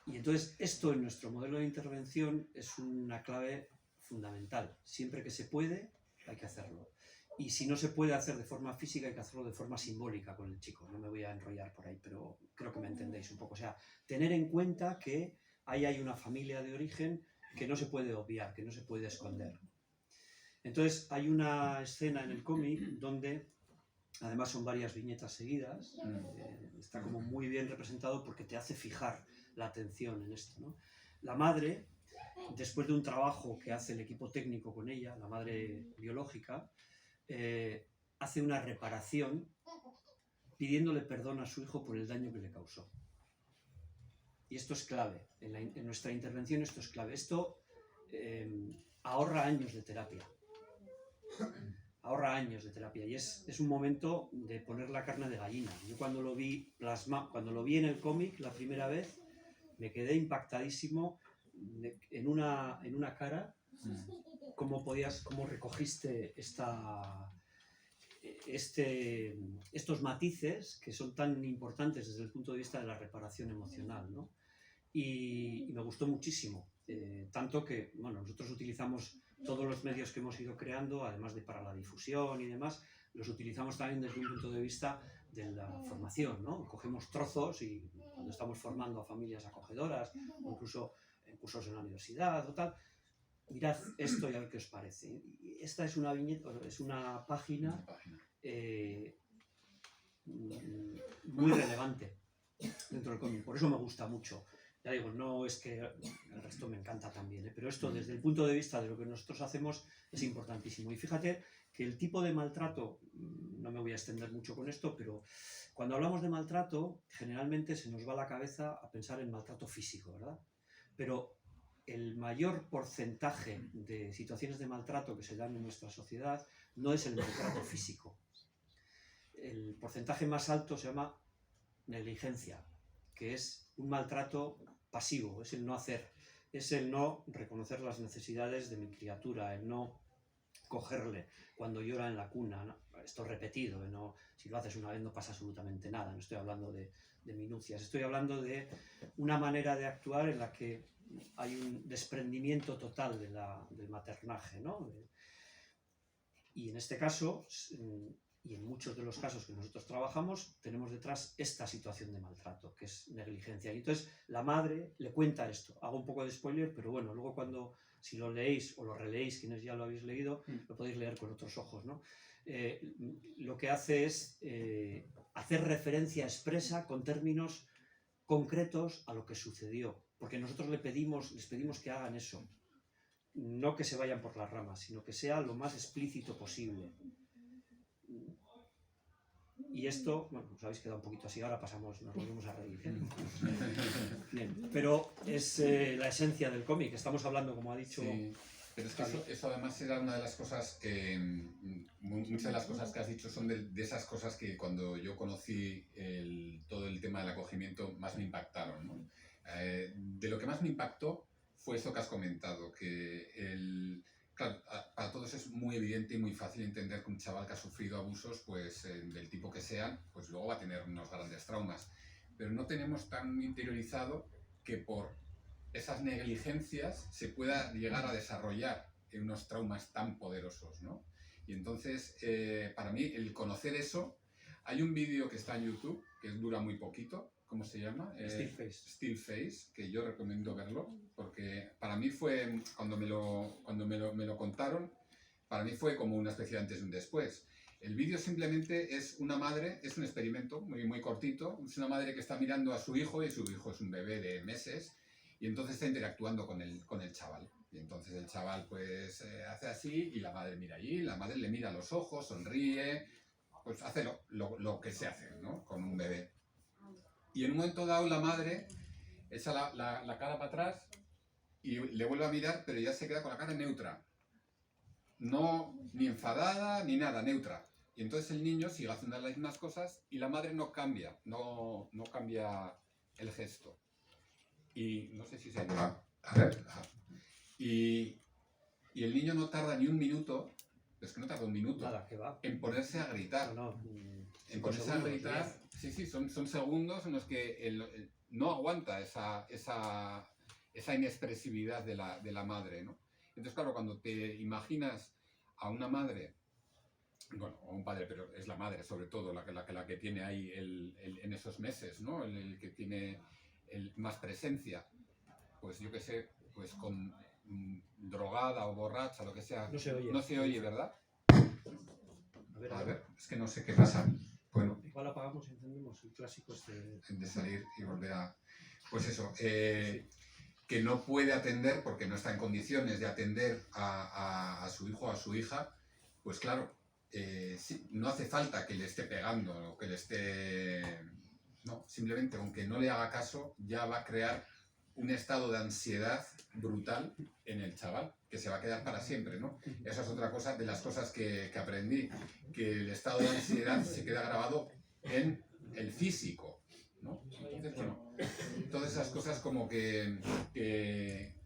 Y entonces esto en nuestro modelo de intervención es una clave fundamental. Siempre que se puede, hay que hacerlo. Y si no se puede hacer de forma física, hay que hacerlo de forma simbólica con el chico. No me voy a enrollar por ahí, pero creo que me entendéis un poco. O sea, tener en cuenta que ahí hay una familia de origen que no se puede obviar, que no se puede esconder. Entonces hay una escena en el cómic donde, además son varias viñetas seguidas, está como muy bien representado porque te hace fijar la atención en esto, ¿no? La madre, después de un trabajo que hace el equipo técnico con ella, la madre biológica, hace una reparación pidiéndole perdón a su hijo por el daño que le causó. Y esto es clave, en nuestra intervención esto es clave. Esto ahorra años de terapia. Ahorra años de terapia y es un momento de poner la carne de gallina. Yo cuando lo vi cuando lo vi en el cómic la primera vez, me quedé impactadísimo en una cara, cómo recogiste estos matices que son tan importantes desde el punto de vista de la reparación emocional, ¿no? Y me gustó muchísimo, tanto que, bueno, nosotros utilizamos todos los medios que hemos ido creando, además de para la difusión y demás, los utilizamos también desde un punto de vista de la formación, ¿no? Cogemos trozos y cuando estamos formando a familias acogedoras, o incluso en cursos en la universidad o tal, mirad esto y a ver qué os parece. Y esta es una viñeta, es una página muy relevante dentro del cómic, por eso me gusta mucho. Ya digo, no es que el resto me encanta también, pero esto desde el punto de vista de lo que nosotros hacemos es importantísimo. Y fíjate que el tipo de maltrato, no me voy a extender mucho con esto, pero cuando hablamos de maltrato, generalmente se nos va la cabeza a pensar en maltrato físico, ¿verdad? Pero el mayor porcentaje de situaciones de maltrato que se dan en nuestra sociedad no es el maltrato físico. El porcentaje más alto se llama negligencia, que es un maltrato pasivo, es el no hacer, es el no reconocer las necesidades de mi criatura, el no cogerle cuando llora en la cuna, ¿no? esto repetido, no, si lo haces una vez no pasa absolutamente nada, no estoy hablando de minucias, estoy hablando de una manera de actuar en la que hay un desprendimiento total del maternaje, ¿no? Y en este caso, y en muchos de los casos que nosotros trabajamos, tenemos detrás esta situación de maltrato, que es negligencia. Y entonces la madre le cuenta esto. Hago un poco de spoiler, pero bueno, luego si lo leéis o lo releéis, quienes ya lo habéis leído, lo podéis leer con otros ojos, ¿no? Lo que hace es hacer referencia expresa con términos concretos a lo que sucedió. Porque nosotros les pedimos que hagan eso. No que se vayan por las ramas, sino que sea lo más explícito posible. Y esto, bueno, os habéis quedado un poquito así, ahora nos volvemos a reír. Bien, pero es la esencia del cómic, estamos hablando, como ha dicho... Sí, pero es que eso además era una de las cosas, muchas de las cosas que has dicho son de esas cosas que cuando yo conocí todo el tema del acogimiento más me impactaron, ¿no? De lo que más me impactó fue eso que has comentado, que claro, para todos es muy evidente y muy fácil entender que un chaval que ha sufrido abusos, pues del tipo que sean, pues luego va a tener unos grandes traumas. Pero no tenemos tan interiorizado que por esas negligencias se pueda llegar a desarrollar unos traumas tan poderosos, ¿no? Y entonces, para mí, el conocer eso, hay un vídeo que está en YouTube, que dura muy poquito, ¿cómo se llama? Still Face, que yo recomiendo verlo, porque para mí fue, cuando me lo contaron, para mí fue como una especie de antes y un después. El vídeo simplemente es una madre, es un experimento muy, muy cortito, es una madre que está mirando a su hijo, y su hijo es un bebé de meses, y entonces está interactuando con el chaval. Y entonces el chaval pues hace así, y la madre mira allí, la madre le mira a los ojos, sonríe, pues hace lo que se hace, ¿no? Con un bebé. Y en un momento dado la madre echa la cara para atrás y le vuelve a mirar, pero ya se queda con la cara neutra. No, ni enfadada, ni nada, neutra. Y entonces el niño sigue haciendo las mismas cosas y la madre no cambia, no cambia el gesto. Y no sé si se... A ver. Y el niño no tarda ni un minuto, es que no tarda un minuto, Nada, que va. en ponerse a gritar. En ponerse a gritar, sí, son segundos en los que no aguanta esa inexpresividad de la madre, ¿no? Entonces, claro, cuando te imaginas a una madre, bueno, o un padre, pero es la madre sobre todo, la que tiene ahí en esos meses, ¿no? El que tiene más presencia, pues yo qué sé, pues con drogada o borracha, lo que sea. No se oye, ¿verdad? A ver, es que no sé qué pasa. Bueno, igual apagamos y encendemos el clásico de salir y volver a... Pues eso, que no puede atender porque no está en condiciones de atender a su hijo o a su hija, pues claro, sí, no hace falta que le esté pegando o que le esté... No, simplemente aunque no le haga caso, ya va a crear un estado de ansiedad brutal en el chaval, que se va a quedar para siempre, ¿no? Esa es otra cosa de las cosas que aprendí, que el estado de ansiedad se queda grabado en el físico, ¿no? Entonces, bueno, todas esas cosas como que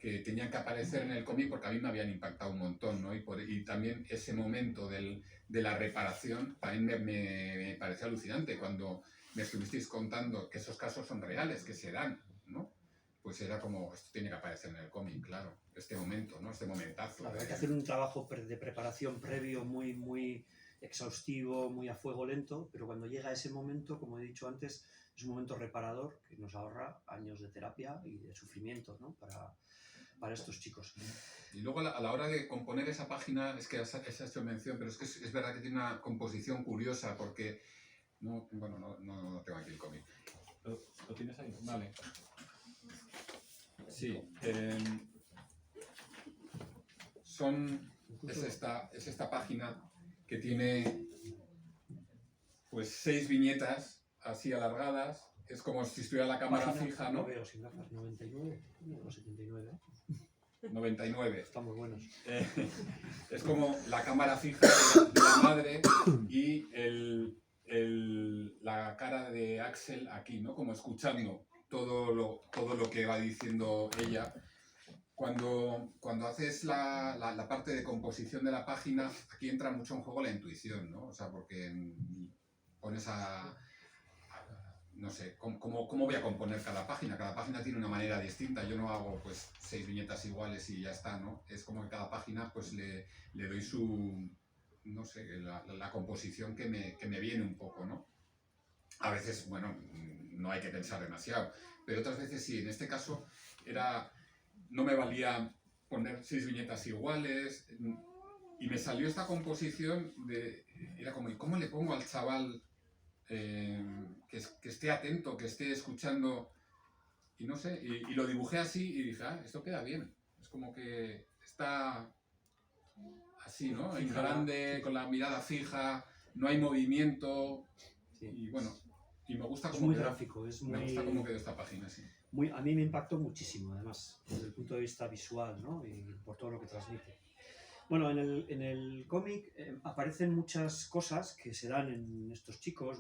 tenían que aparecer en el cómic porque a mí me habían impactado un montón, ¿no? Y también ese momento de la reparación también me pareció alucinante cuando me estuvisteis contando que esos casos son reales, que se dan, ¿no? Pues era como, esto tiene que aparecer en el cómic, claro, este momento, ¿no? Este momentazo. Claro, hay que hacer un trabajo de preparación previo muy, muy exhaustivo, muy a fuego lento, pero cuando llega ese momento, como he dicho antes, es un momento reparador que nos ahorra años de terapia y de sufrimiento, ¿no? Para estos chicos. Y luego a la hora de componer esa página, es que esa has hecho mención, pero es que es verdad que tiene una composición curiosa porque, no tengo aquí el cómic. ¿Lo tienes ahí? Vale. Sí, es esta página que tiene pues 6 viñetas así alargadas, es como si estuviera la cámara fija, ¿no? No veo sin gafas, 99 o 79. 99. Están muy buenos. Es como la cámara fija de la madre y la cara de Axel aquí, ¿no? Como escuchando todo lo que va diciendo ella. cuando haces la parte de composición de la página, aquí entra mucho en juego la intuición, ¿no? O sea, porque pones no sé, ¿cómo voy a componer cada página? Cada página tiene una manera distinta. Yo no hago pues 6 viñetas iguales y ya está, ¿no? Es como que cada página pues le doy su, no sé, la composición que me viene un poco, ¿no? A veces, bueno, no hay que pensar demasiado, pero otras veces sí. En este caso no me valía poner 6 viñetas iguales y me salió esta composición era como, ¿y cómo le pongo al chaval que esté atento, que esté escuchando? Y no sé, y lo dibujé así y dije, esto queda bien. Es como que está así, ¿no? En grande, con la mirada fija, no hay movimiento. Sí. Y bueno, y me gusta Es cómo muy quedó. gráfico, Me gusta cómo quedó esta página, sí. a mí me impactó muchísimo, además, desde el punto de vista visual, ¿no? Y por todo lo que transmite. Bueno, en el cómic aparecen muchas cosas que se dan en estos chicos,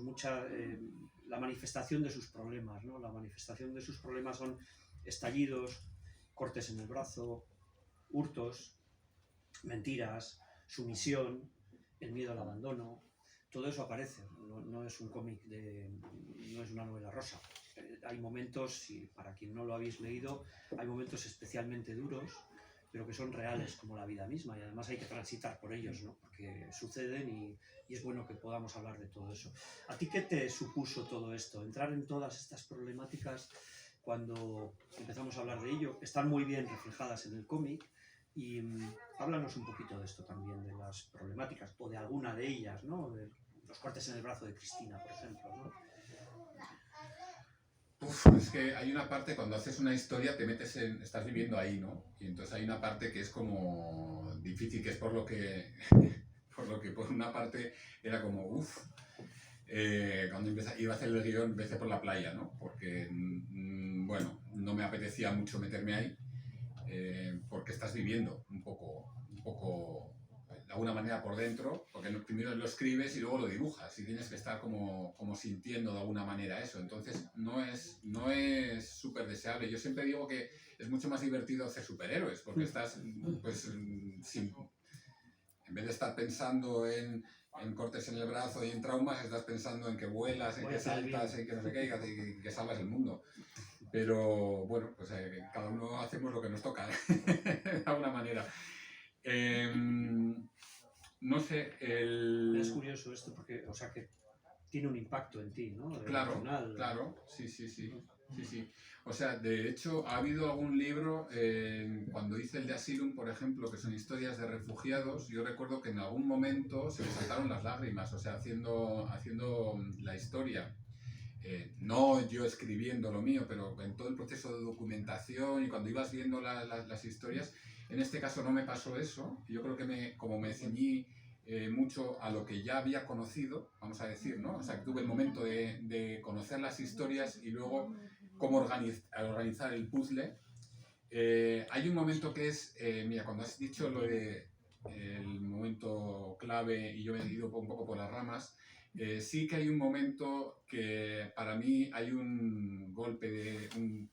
la manifestación de sus problemas, ¿no? La manifestación de sus problemas son estallidos, cortes en el brazo, hurtos, mentiras, sumisión, el miedo al abandono. Todo eso aparece, no es un cómic, no es una novela rosa. Hay momentos, y para quien no lo habéis leído, hay momentos especialmente duros, pero que son reales como la vida misma, y además hay que transitar por ellos, ¿no? Porque suceden y es bueno que podamos hablar de todo eso. ¿A ti qué te supuso todo esto? Entrar en todas estas problemáticas cuando empezamos a hablar de ello, están muy bien reflejadas en el cómic, y háblanos un poquito de esto también, de las problemáticas, o de alguna de ellas, ¿no? De los cortes en el brazo de Cristina, por ejemplo, ¿no? Es que hay una parte, cuando haces una historia, estás viviendo ahí, ¿no? Y entonces hay una parte que es como difícil, que es por lo que por una parte era como, cuando iba a hacer el guión, empecé por la playa, ¿no? Porque, bueno, no me apetecía mucho meterme ahí, porque estás viviendo un poco de alguna manera por dentro, porque primero lo escribes y luego lo dibujas y tienes que estar como sintiendo de alguna manera eso. Entonces no es súper deseable. Yo siempre digo que es mucho más divertido hacer superhéroes, porque estás, pues, en vez de estar pensando en cortes en el brazo y en traumas, estás pensando en que vuelas, en que saltas, en que no sé qué, y que salvas el mundo. Pero bueno, pues cada uno hacemos lo que nos toca, de alguna manera. No sé, Es curioso esto porque, o sea, que tiene un impacto en ti, ¿no? Claro, sí. O sea, de hecho, ha habido algún libro, cuando hice el de Asylum, por ejemplo, que son historias de refugiados, yo recuerdo que en algún momento se me saltaron las lágrimas, o sea, haciendo la historia. No yo escribiendo lo mío, pero en todo el proceso de documentación y cuando ibas viendo las historias, en este caso no me pasó eso. Yo creo que como me ceñí mucho a lo que ya había conocido, vamos a decir, ¿no? O sea, que tuve el momento de conocer las historias y luego cómo organizar el puzzle. Hay un momento que es, mira, cuando has dicho lo de el momento clave y yo me he ido un poco por las ramas, sí que hay un momento que para mí hay un golpe de un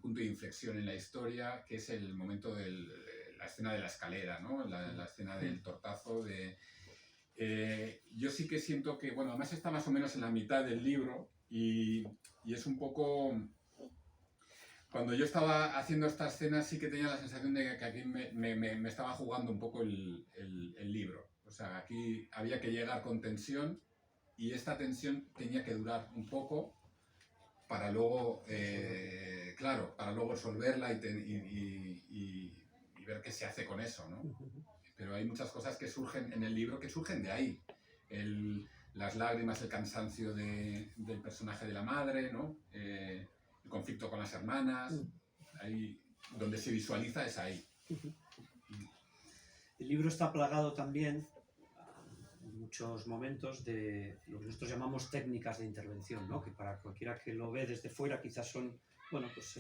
punto de inflexión en la historia, que es el momento de la escena de la escalera, ¿no? La escena del tortazo. Yo sí que siento que, bueno, además está más o menos en la mitad del libro y es un poco... Cuando yo estaba haciendo esta escena sí que tenía la sensación de que aquí me estaba jugando un poco el libro. O sea, aquí había que llegar con tensión y esta tensión tenía que durar un poco para luego, para luego resolverla y ver qué se hace con eso, ¿no? Pero hay muchas cosas que surgen en el libro que surgen de ahí. Las lágrimas, el cansancio del personaje de la madre, ¿no? El conflicto con las hermanas, ahí donde se visualiza es ahí. El libro está plagado también en muchos momentos de lo que nosotros llamamos técnicas de intervención, ¿no? Que para cualquiera que lo ve desde fuera quizás son, bueno, pues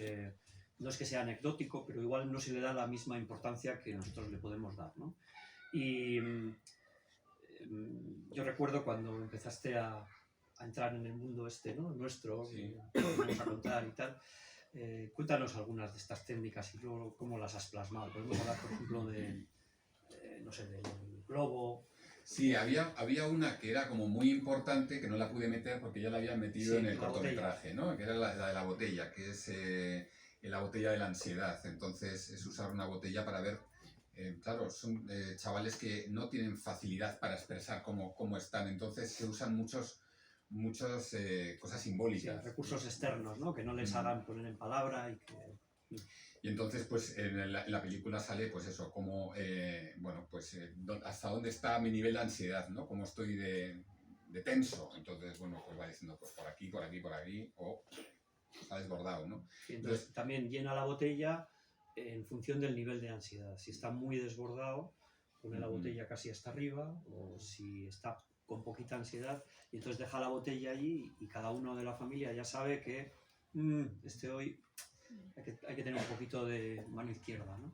no es que sea anecdótico, pero igual no se le da la misma importancia que nosotros le podemos dar, ¿no? Y yo recuerdo cuando empezaste a entrar en el mundo este, ¿no? Nuestro, Sí. que vamos a contar y tal, Cuéntanos algunas de estas técnicas y luego cómo las has plasmado. Podemos hablar, por ejemplo, de, no sé, del globo. Sí, había una que era como muy importante, que no la pude meter porque ya la habían metido Sí, en el la cortometraje, ¿no? Que era la de la botella, que es la botella de la ansiedad. Entonces es usar una botella para ver, claro, son chavales que no tienen facilidad para expresar cómo están, entonces se usan muchas cosas Sí, simbólicas. recursos externos, ¿no? Que no les hagan poner en palabra y que... Y entonces, pues en la película sale, pues eso, como, bueno, pues hasta dónde está mi nivel de ansiedad, ¿no? Cómo estoy de tenso. Entonces, bueno, pues va diciendo, pues por aquí, por aquí, por aquí, o está desbordado, ¿no? Y entonces también llena la botella en función del nivel de ansiedad. Si está muy desbordado, pone la botella casi hasta arriba, o si está con poquita ansiedad, y entonces deja la botella allí y cada uno de la familia ya sabe que hoy hay que tener un poquito de mano izquierda, ¿no?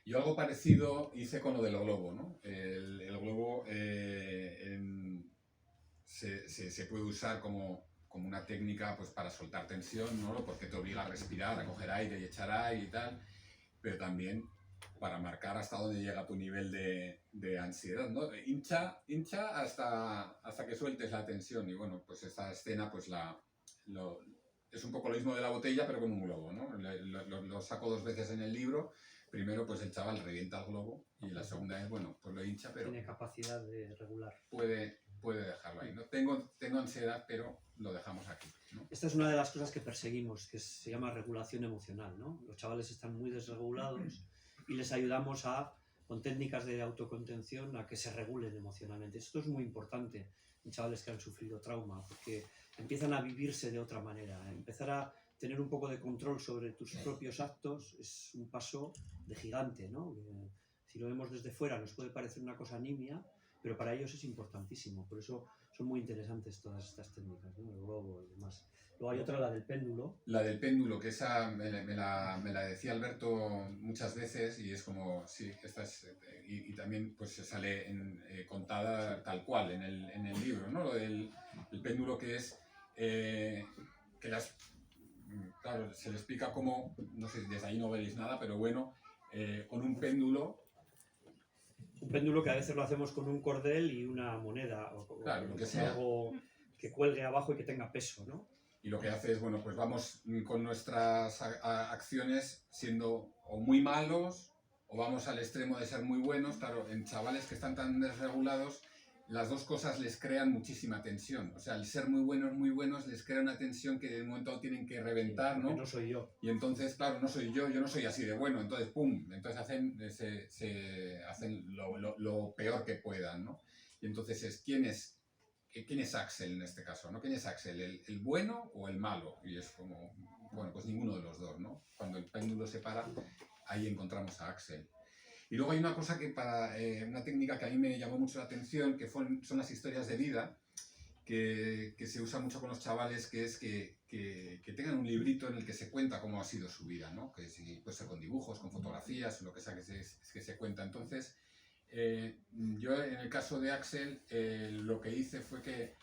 Yo algo parecido hice con lo del globo, ¿no? El globo se puede usar como una técnica pues, para soltar tensión, ¿no? Porque te obliga a respirar, a coger aire y echar aire y tal, pero también para marcar hasta dónde llega tu nivel de ansiedad, ¿no? Hincha hasta que sueltes la tensión. Y bueno, pues esta escena pues es un poco lo mismo de la botella, pero con un globo, ¿no? Lo saco 2 veces en el libro. Primero, pues el chaval revienta el globo y la segunda vez, bueno, pues lo hincha, pero Tiene capacidad de regular. puede dejarlo ahí, ¿no? Tengo ansiedad, pero lo dejamos aquí, ¿no? Esta es una de las cosas que perseguimos, que se llama regulación emocional, ¿no? Los chavales están muy desregulados y les ayudamos con técnicas de autocontención a que se regulen emocionalmente. Esto es muy importante en chavales que han sufrido trauma, porque empiezan a vivirse de otra manera. Empezar a tener un poco de control sobre tus propios actos es un paso de gigante, ¿no? Si lo vemos desde fuera nos puede parecer una cosa nimia, pero para ellos es importantísimo. Por eso son muy interesantes todas estas técnicas, ¿no? El globo y demás. Luego hay otra, la del péndulo. La del péndulo, que esa me la decía Alberto muchas veces y es como, sí, esta es, y también pues se sale contada tal cual en el libro, ¿no? Lo del el péndulo que es, claro, se le explica cómo, no sé, desde ahí no veréis nada, pero bueno, con un péndulo. Un péndulo que a veces lo hacemos con un cordel y una moneda, o Claro, lo que sea. algo que cuelgue abajo y que tenga peso, ¿no? Y lo que hace es, bueno, pues vamos con nuestras acciones siendo o muy malos o vamos al extremo de ser muy buenos. Claro, en chavales que están tan desregulados, las dos cosas les crean muchísima tensión. O sea, el ser muy buenos les crea una tensión que de un momento tienen que reventar, ¿no? Que no soy yo. Y entonces, claro, no soy yo no soy así de bueno. Entonces, ¡pum! Entonces hacen lo peor que puedan, ¿no? Y entonces ¿quién es Axel en este caso, ¿no? ¿Quién es Axel? ¿El bueno o el malo? Y es como, bueno, pues ninguno de los dos, ¿no? Cuando el péndulo se para, ahí encontramos a Axel. Y luego hay una cosa una técnica que a mí me llamó mucho la atención, que son las historias de vida, que se usa mucho con los chavales, que es que tengan un librito en el que se cuenta cómo ha sido su vida, ¿no? Que puede ser con dibujos, con fotografías, lo que sea que se cuenta. Entonces, yo en el caso de Axel lo que hice fue que,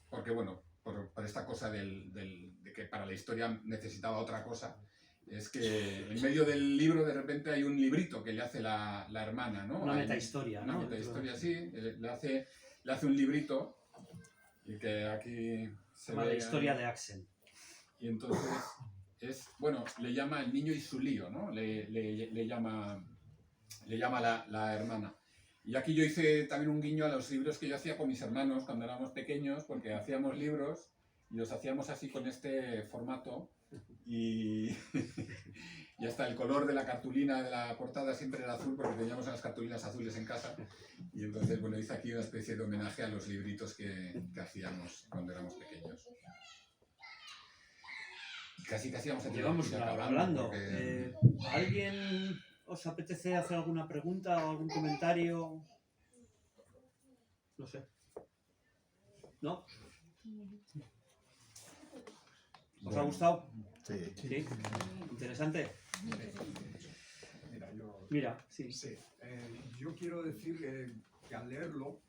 porque bueno, por esta cosa de que para la historia necesitaba otra cosa, es que en medio del libro de repente hay un librito que le hace la hermana, ¿no? Una metahistoria, ¿no? Una metahistoria, sí, le hace un librito y que aquí se ve la historia de Axel. Y entonces bueno, le llama El niño y su lío, ¿no? Le llama la hermana. Y aquí yo hice también un guiño a los libros que yo hacía con mis hermanos cuando éramos pequeños, porque hacíamos libros y los hacíamos así con este formato y hasta el color de la cartulina de la portada siempre era azul porque teníamos las cartulinas azules en casa y entonces bueno, hice aquí una especie de homenaje a los libritos que hacíamos cuando éramos pequeños. Casi hacíamos el Llevamos una hora hablando. Porque... ¿Alguien os apetece hacer alguna pregunta o algún comentario? No sé. ¿No? ¿Os ha gustado? Sí. ¿Sí? ¿Interesante? Mira, sí. Sí. Yo quiero decir que al leerlo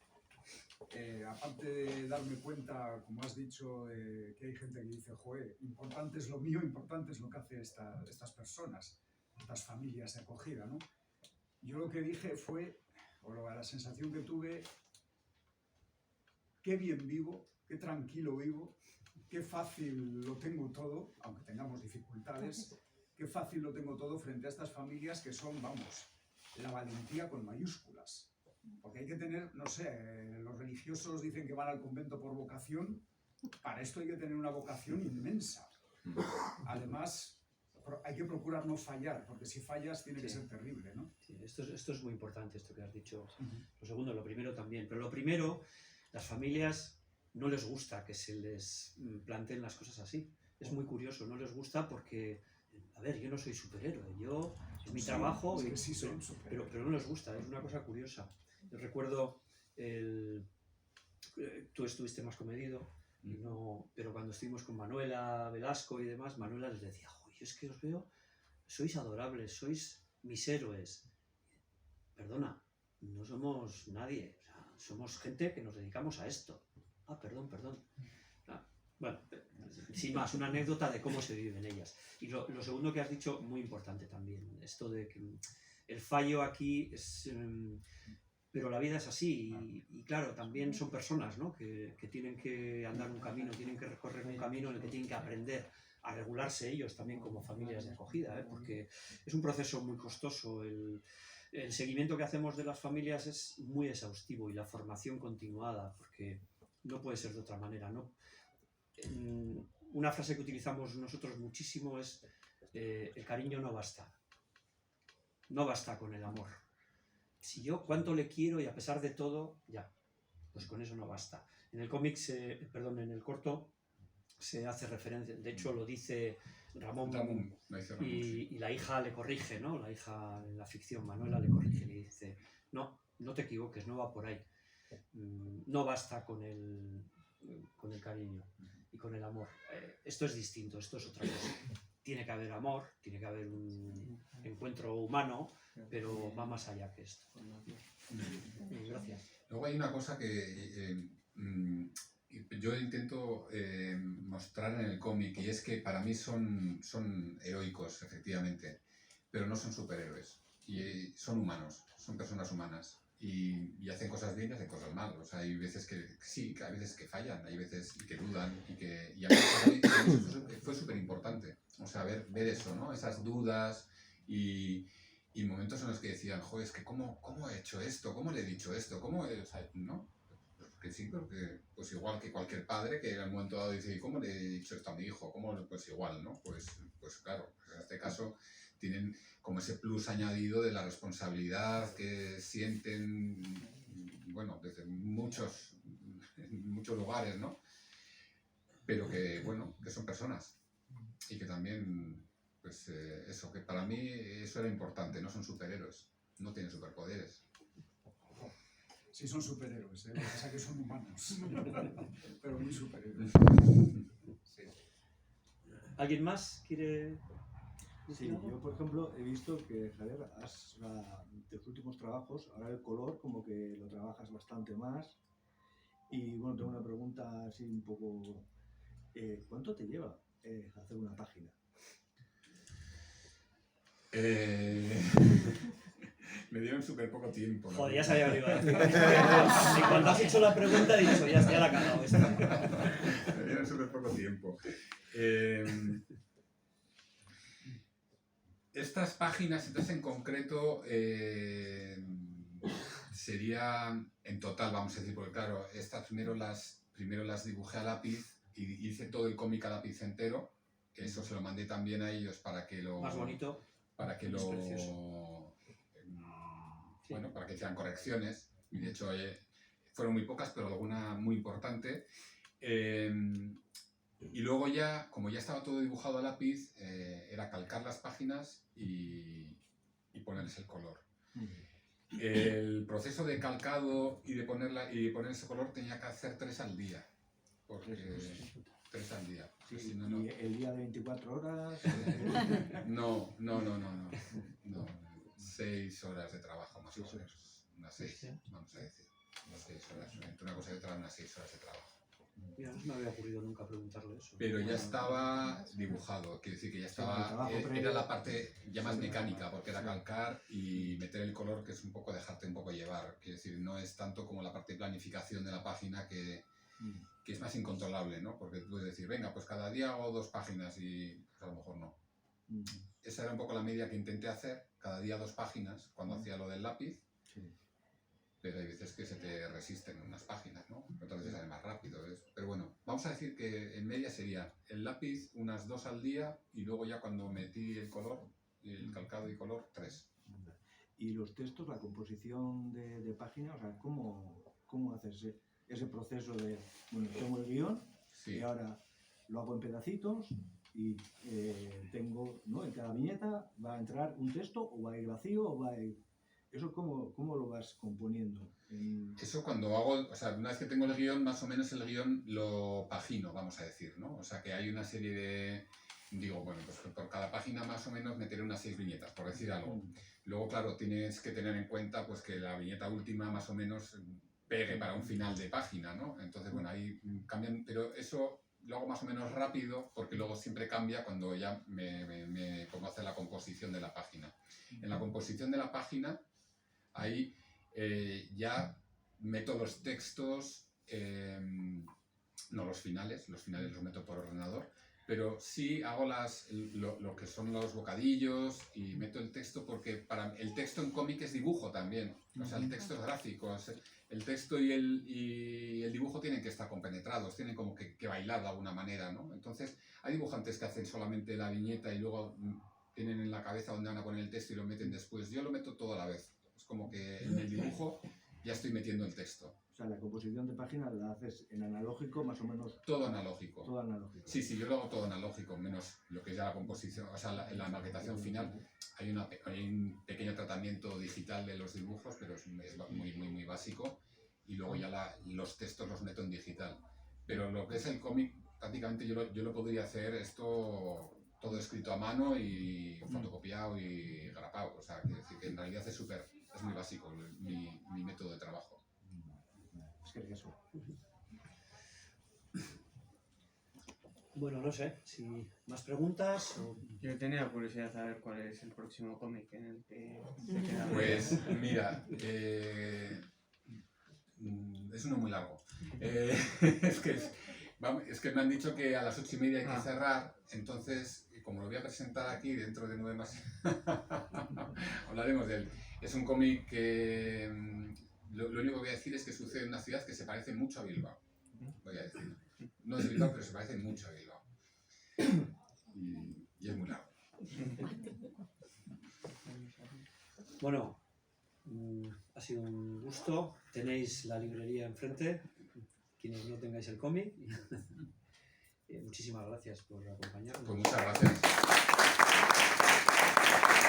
aparte de darme cuenta, como has dicho, que hay gente que dice, joder, importante es lo mío, importante es lo que hacen estas personas, estas familias de acogida, ¿no? Yo lo que dije fue, la sensación que tuve, qué bien vivo, qué tranquilo vivo, qué fácil lo tengo todo, aunque tengamos dificultades, qué fácil lo tengo todo frente a estas familias que son, vamos, la valentía con mayúsculas. Porque hay que tener, no sé, los religiosos dicen que van al convento por vocación, para esto hay que tener una vocación inmensa. Además, hay que procurar no fallar, porque si fallas tiene que ser terrible, ¿no? Sí, esto es muy importante, esto que has dicho. Lo segundo, lo primero también. Pero lo primero, las familias no les gusta que se les planteen las cosas así. Es muy curioso, no les gusta porque, a ver, yo no soy superhéroe, es mi trabajo, es que sí son pero no les gusta, es una cosa curiosa. Yo recuerdo, tú estuviste más comedido, pero cuando estuvimos con Manuela Velasco y demás, Manuela les decía, yo es que os veo, sois adorables, sois mis héroes. Perdona, no somos nadie, o sea, somos gente que nos dedicamos a esto. Perdón. Bueno, sin más, una anécdota de cómo se viven ellas. Y lo segundo que has dicho, muy importante también, esto de que el fallo aquí es... pero la vida es así y claro, también son personas, ¿no? que tienen que andar un camino, tienen que recorrer un camino en el que tienen que aprender a regularse ellos también como familias de acogida, porque es un proceso muy costoso. El seguimiento que hacemos de las familias es muy exhaustivo y la formación continuada, porque no puede ser de otra manera, ¿no? Una frase que utilizamos nosotros muchísimo es el cariño no basta. No basta con el amor. Si yo cuánto le quiero y a pesar de todo, ya, pues con eso no basta. En el cómic, en el corto, se hace referencia, de hecho lo dice Ramón y la hija le corrige, ¿no? La hija en la ficción, Manuela, le corrige, le dice, no te equivoques, no va por ahí. No basta con el cariño y con el amor. Esto es distinto, esto es otra cosa. Tiene que haber amor, tiene que haber un encuentro humano, pero va más allá que esto. Gracias. Luego hay una cosa que yo intento mostrar en el cómic, y es que para mí son heroicos, efectivamente, pero no son superhéroes. Y son humanos, son personas humanas. Y hacen cosas bien y hacen cosas mal. O sea, hay veces que sí, hay veces que fallan, hay veces que dudan. Y a mí fue súper importante. O sea, ver eso, ¿no? Esas dudas y momentos en los que decían, joder, es que ¿cómo he hecho esto? ¿Cómo le he dicho esto? ¿Cómo he...? O sea, ¿no? Que sí, porque pues igual que cualquier padre que en un momento dado dice, ¿y cómo le he dicho esto a mi hijo? ¿Cómo? Pues igual, ¿no? Pues claro, en este caso tienen como ese plus añadido de la responsabilidad que sienten, bueno, desde muchos lugares, ¿no? Pero que, bueno, que son personas y que también, pues eso, que para mí eso era importante, no son superhéroes, no tienen superpoderes. Sí son superhéroes, lo que pasa es que son humanos, pero muy superhéroes. Sí. ¿Alguien más quiere...? Sí, yo por ejemplo he visto que, Javier, de tus últimos trabajos, ahora el color como que lo trabajas bastante más. Y bueno, tengo una pregunta así un poco... ¿cuánto te lleva hacer una página? Me dieron súper poco tiempo, ¿no? Joder, ya sabía que iba a decir. Y cuando has hecho la pregunta he dicho, ya la ha cagado esta. Me dieron súper poco tiempo. Estas páginas, entonces en concreto, sería en total, vamos a decir, porque claro, estas primero las dibujé a lápiz y hice todo el cómic a lápiz entero. Eso se lo mandé también a ellos para que lo... Más bonito. Para que lo... Bueno, para que hicieran correcciones. Y de hecho fueron muy pocas, pero alguna muy importante. Y luego ya, como ya estaba todo dibujado a lápiz, era calcar las páginas y ponerles el color. El proceso de calcado y de poner ese color tenía que hacer 3 al día. Porque 3 al día. Sí, sí, no. ¿Y el día de 24 horas? No. 6 horas de trabajo más o menos. Unas 6, vamos a decir. Unas 6 horas. Entre una cosa y otra unas 6 horas de trabajo. Mira, no se me había ocurrido nunca preguntarle eso. Pero ya Bueno, estaba dibujado, quiere decir que ya Sí, el estaba, trabajo previo. era la parte ya más Sí, mecánica, porque era sí. calcar y meter el color, que es un poco dejarte un poco llevar, quiere decir, no es tanto como la parte de planificación de la página que es más incontrolable, ¿no? Porque tú puedes decir, venga, pues cada día hago 2 páginas y pues a lo mejor no. Esa era un poco la media que intenté hacer, cada día 2 páginas, cuando hacía lo del lápiz, Sí. pero hay veces que se te resisten unas páginas, ¿no? Otras veces sale más rápido. Pero bueno, vamos a decir que en media sería el lápiz unas 2 al día y luego ya cuando metí el color, el calcado y color, 3. Y los textos, la composición de páginas, o sea, ¿cómo haces ese proceso de, bueno, tengo el guión Sí. y ahora lo hago en pedacitos y tengo, ¿no? En cada viñeta va a entrar un texto o va a ir vacío o va a ir... ¿Eso cómo lo vas componiendo? Eso cuando hago, o sea, una vez que tengo el guión, más o menos el guión lo pagino, vamos a decir, ¿no? O sea, que hay una serie de, digo, bueno, pues por cada página más o menos meteré unas 6 viñetas, por decir algo. Luego, claro, tienes que tener en cuenta pues que la viñeta última más o menos pegue para un final de página, ¿no? Entonces, bueno, ahí cambian, pero eso lo hago más o menos rápido porque luego siempre cambia cuando ya me pongo a hacer la composición de la página. En la composición de la página, ahí ya meto los textos, no los finales los meto por ordenador, pero sí hago lo que son los bocadillos y meto el texto porque para el texto en cómic es dibujo también, o sea, el texto es gráfico, el texto y el dibujo tienen que estar compenetrados, tienen como que bailar de alguna manera, ¿no? Entonces hay dibujantes que hacen solamente la viñeta y luego tienen en la cabeza donde van a poner el texto y lo meten después. Yo lo meto todo a la vez, es como que en el dibujo ya estoy metiendo el texto. O sea, la composición de páginas la haces en analógico, más o menos. Todo analógico. Todo analógico. Sí, yo lo hago todo analógico, menos lo que es ya la composición, o sea, la maquetación final. Hay un pequeño tratamiento digital de los dibujos, pero es muy básico. Y luego ya los textos los meto en digital. Pero lo que es el cómic, prácticamente yo lo podría hacer esto todo escrito a mano y fotocopiado y grapado. O sea, quiero decir que en realidad es muy básico mi método de trabajo. Es que eso. Bueno, no sé, si más preguntas o... Yo tenía curiosidad de saber cuál es el próximo cómic en el que se queda. Pues mira, es uno muy largo. Es que me han dicho que a las 8:30 hay que cerrar, entonces, como lo voy a presentar aquí dentro de 9 más, hablaremos de él. Es un cómic que lo único que voy a decir es que sucede en una ciudad que se parece mucho a Bilbao. Voy a decir. No es Bilbao, pero se parece mucho a Bilbao. Y es muy largo. Bueno, ha sido un gusto. Tenéis la librería enfrente, quienes no tengáis el cómic. Muchísimas gracias por acompañarnos. Pues muchas gracias.